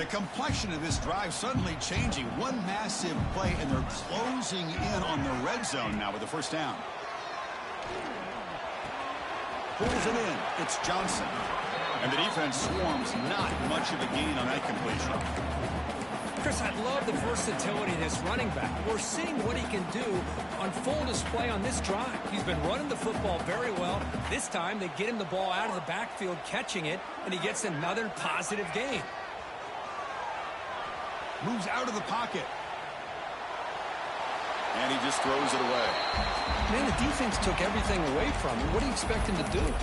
The complexion of this drive suddenly changing. One massive play, and they're closing in on the red zone now with the first down. Pulls it in. It's Johnson. And the defense swarms. Not much of a gain on that completion. Chris, I love the versatility of this running back. We're seeing what he can do on full display on this drive. He's been running the football very well. This time, they get him the ball out of the backfield, catching it, and he gets another positive gain. Moves out of the pocket. And he just throws it away. Man, the defense took everything away from him. What do you expect him to do?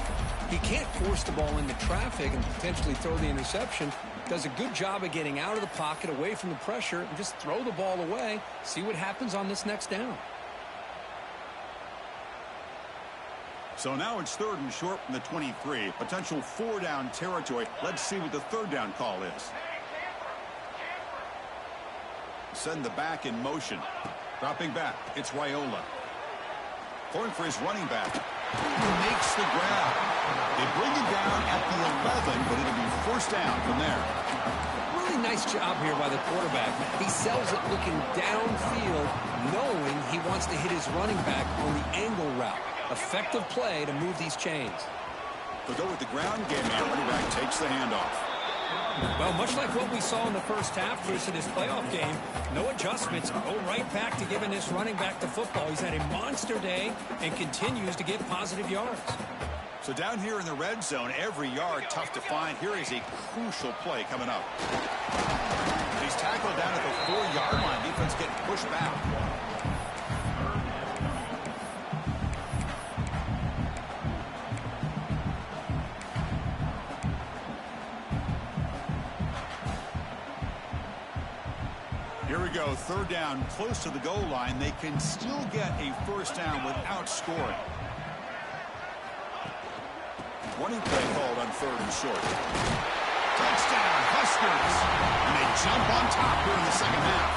He can't force the ball into traffic and potentially throw the interception. Does a good job of getting out of the pocket, away from the pressure, and just throw the ball away. See what happens on this next down. So now it's 3rd and short from the 23. Potential 4-down territory. Let's see what the 3rd down call is. Send the back in motion. Dropping back. It's Raiola. Throwing for his running back. He makes the grab. They bring him down at the 11, but it'll be 1st down from there. Really nice job here by the quarterback. He sells it looking downfield, knowing he wants to hit his running back on the angle route. Effective play to move these chains. They'll go with the ground game now. Running back takes the handoff. Well, much like what we saw in the first half, Chris, in this playoff game, no adjustments. Go right back to giving this running back the football. He's had a monster day and continues to get positive yards. So down here in the red zone, every yard tough to find. Here is a crucial play coming up. He's tackled down at the 4-yard line. Defense getting pushed back. Here we go, 3rd down, close to the goal line. They can still get a 1st down without scoring. Running play called on 3rd and short. Touchdown, Huskers! And they jump on top here in the second half.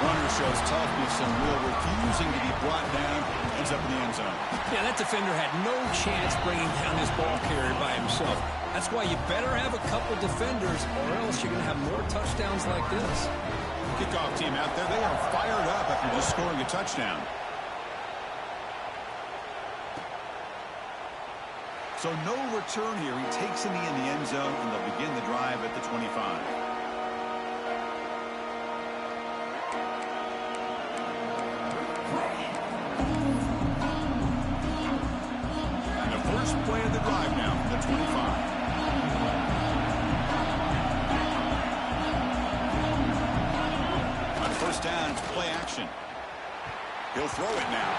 Runner shows toughness and will, refusing to be brought down, ends up in the end zone. Yeah, that defender had no chance bringing down this ball carrier by himself. That's why you better have a couple defenders, or else you're going to have more touchdowns like this. Kickoff team out there, they are fired up after just scoring a touchdown. So no return here. He takes in the end zone, and they'll begin the drive at the 25. Play of the drive now from the 25. On 1st down, it's play action. He'll throw it now.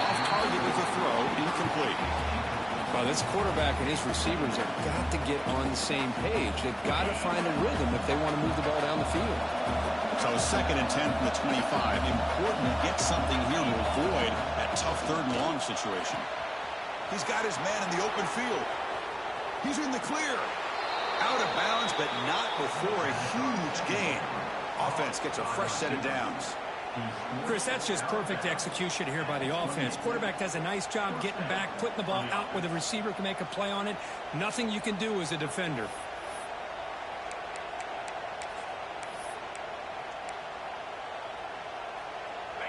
Off target with a throw, incomplete. Well, this quarterback and his receivers have got to get on the same page. They've got to find a rhythm if they want to move the ball down the field. So 2nd and 10 from the 25. Important to get something here to avoid that tough 3rd and long situation. He's got his man in the open field. He's in the clear. Out of bounds, but not before a huge gain. Offense gets a fresh set of downs. Chris, that's just perfect execution here by the offense. Quarterback does a nice job getting back, putting the ball out where the receiver can make a play on it. Nothing you can do as a defender.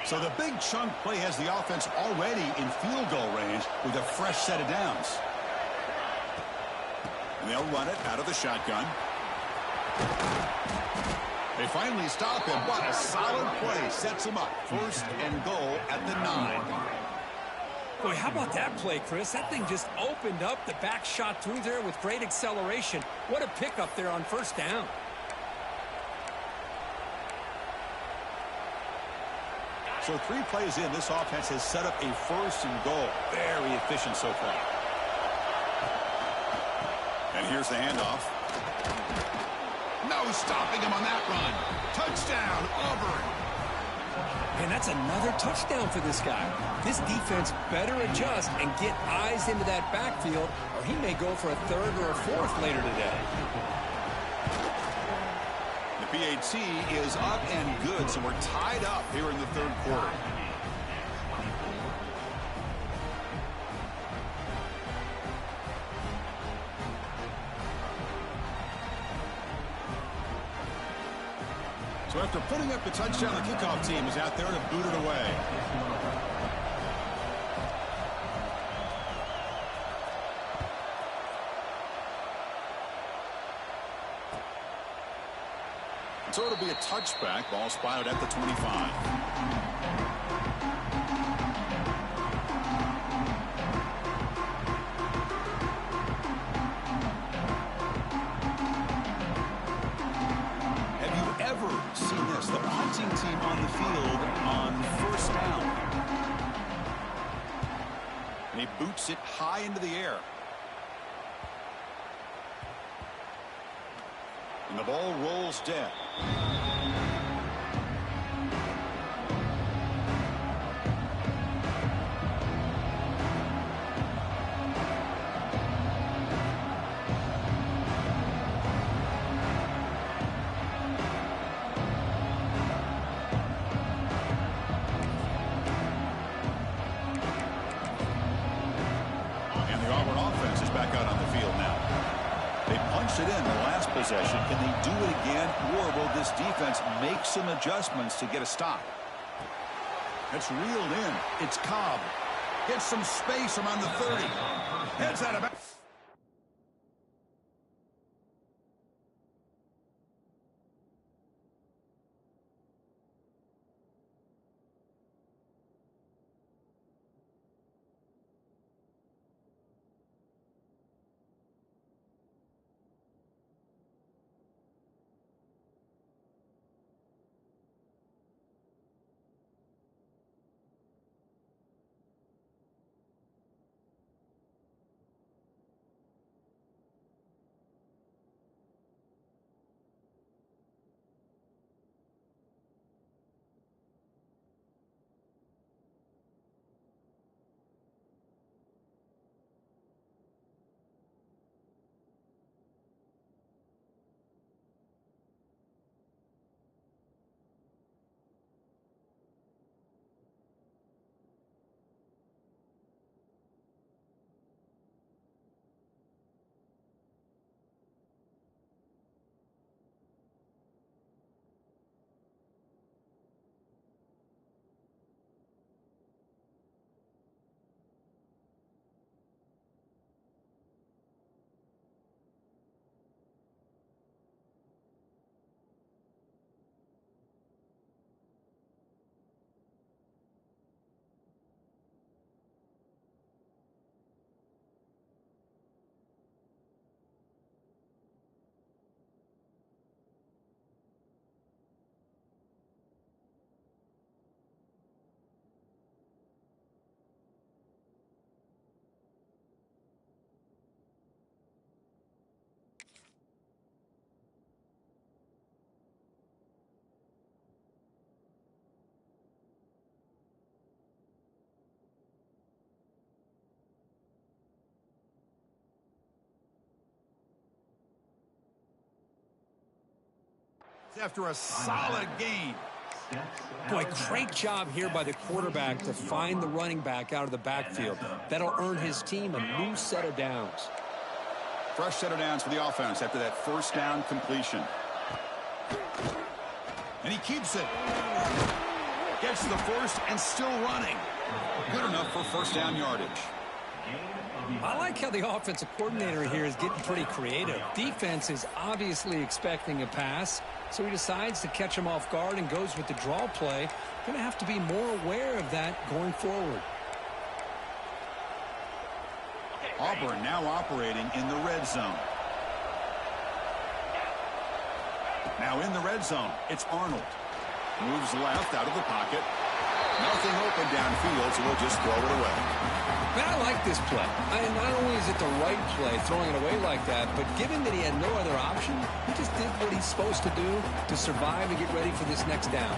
So the big chunk play has the offense already in field goal range with a fresh set of downs. And they'll run it out of the shotgun. They finally stop him. What a solid play. Sets him up. 1st and goal at the 9. Boy, how about that play, Chris? That thing just opened up. The back shot through there with great acceleration. What a pickup there on 1st down. So 3 plays in, this offense has set up a 1st and goal. Very efficient so far. And here's the handoff. No stopping him on that run. Touchdown, Auburn. And that's another touchdown for this guy. This defense better adjust and get eyes into that backfield, or he may go for a 3rd or a 4th later today. PAT is up and good, so we're tied up here in the 3rd quarter. So after putting up the touchdown, the kickoff team is out there to boot it away. So it'll be a touchback. Ball spotted at the 25. Seen this, the punting team on the field on first down. And he boots it high into the air. And the ball rolls dead. It in the last possession. Can they do it again, or will this defense make some adjustments to get a stop? It's reeled in. It's Cobb. Gets some space around the 30. Heads out of bounds. After a solid gain. Boy, great job here by the quarterback to find the running back out of the backfield. That'll earn his team a new set of downs. Fresh set of downs for the offense after that first down completion. And he keeps it. Gets to the first and still running. Good enough for first down yardage. I like how the offensive coordinator here is getting pretty creative. Defense is obviously expecting a pass, so he decides to catch him off guard and goes with the draw play. Going to have to be more aware of that going forward. Auburn now operating in the red zone. Now in the red zone, it's Arnold. Moves left out of the pocket. Nothing open downfield, so we'll just throw it away. Man, I like this play. Not only is it the right play, throwing it away like that, but given that he had no other option, he just did what he's supposed to do to survive and get ready for this next down.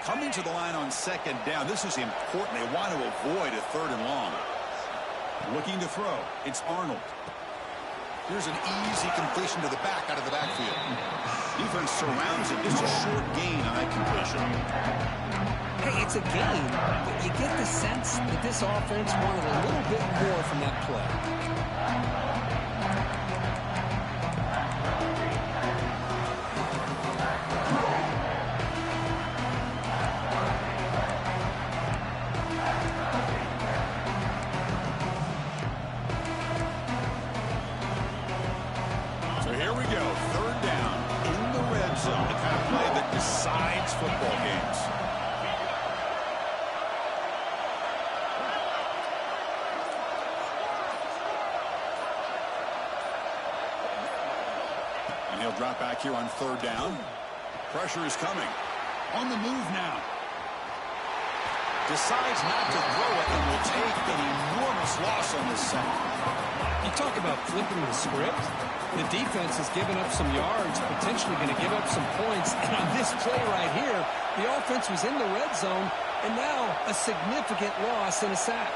Coming to the line on second down, this is important. They want to avoid a third and long. Looking to throw. It's Arnold. Here's an easy completion to the back out of the backfield. Defense surrounds it. Just a short gain on that completion. Hey, it's a gain, but you get the sense that this offense wanted a little bit more from that play. Here we go, third down in the red zone, the kind of play that decides football games. And he'll drop back here on third down. Pressure is coming. On the move now. Decides not to throw it and will take an enormous loss on this sack. You talk about flipping the script. The defense has given up some yards, potentially going to give up some points. And on this play right here, the offense was in the red zone, and now a significant loss and a sack.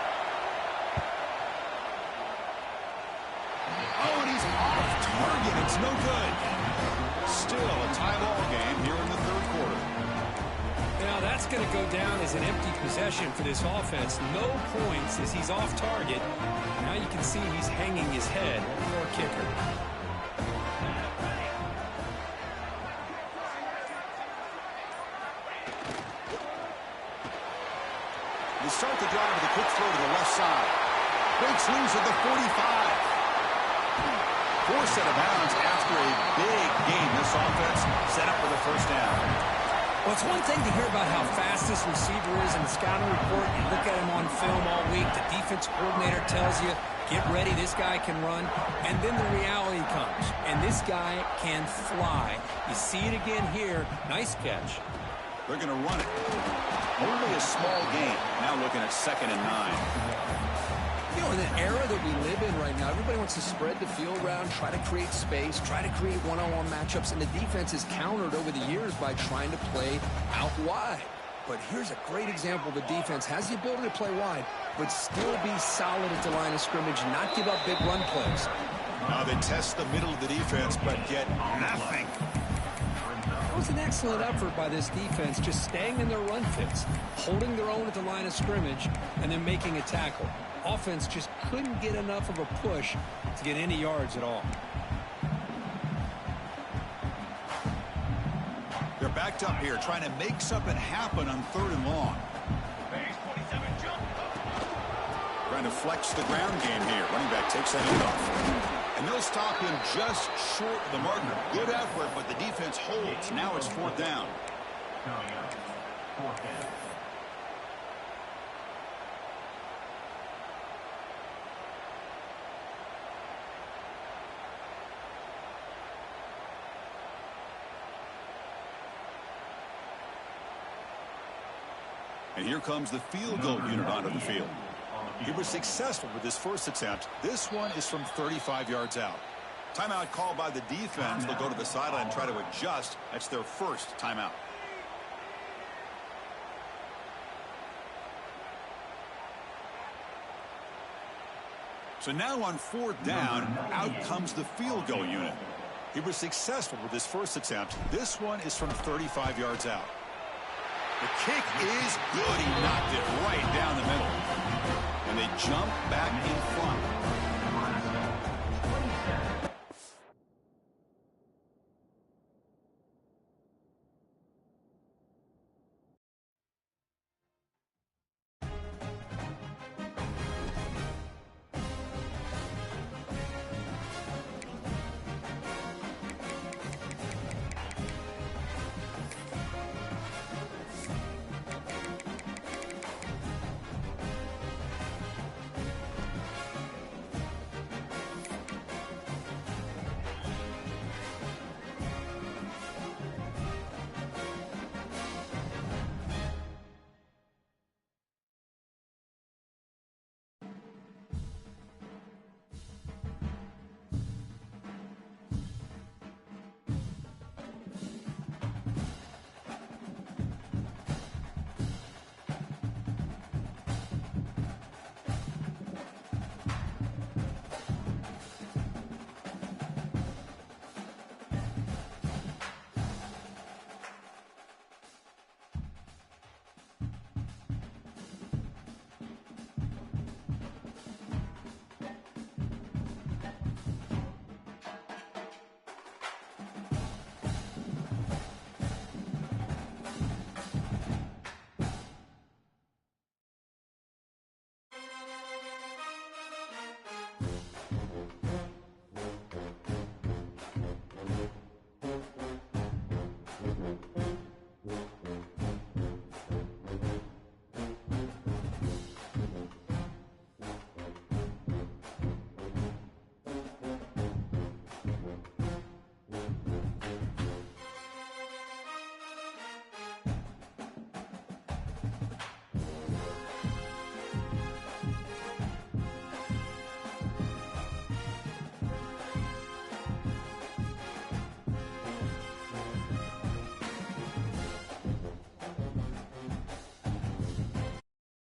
Oh, and he's off target. It's no good. Still a tie ball game here in the third quarter. Now that's going to go down as an empty possession for this offense. No points as he's off target. Now you can see he's hanging his head for a kicker. They start the drive with a quick throw to the left side. Breaks loose at the 45. Forced out of bounds after a big game. This offense set up for the first down. Well, it's one thing to hear about how fast this receiver is in the scouting report. You look at him on film all week. The defense coordinator tells you, get ready, this guy can run. And then the reality comes, and this guy can fly. You see it again here. Nice catch. They're going to run it. Only a small gain. Now looking at 2nd and 9. You know, in the era that we live in right now, everybody wants to spread the field around, try to create space, try to create one-on-one matchups, and the defense is countered over the years by trying to play out wide. But here's a great example. The defense has the ability to play wide, but still be solid at the line of scrimmage, not give up big run plays. Now they test the middle of the defense, but get nothing. It was an excellent effort by this defense, just staying in their run fits, holding their own at the line of scrimmage, and then making a tackle. Offense just couldn't get enough of a push to get any yards at all. They're backed up here, trying to make something happen on 3rd and long. Trying to flex the ground game here. Running back takes that off. And they'll stop him just short of the marker. Good effort, but the defense holds. Now it's 4th down. And here comes the field goal unit onto the field. He was successful with his first attempt. This one is from 35 yards out. Timeout called by the defense. They'll go to the sideline and try to adjust. That's their first timeout. So now on 4th down, out comes the field goal unit. He was successful with his first attempt. This one is from 35 yards out. The kick is good. He knocked it right down the middle. And they jump back in front.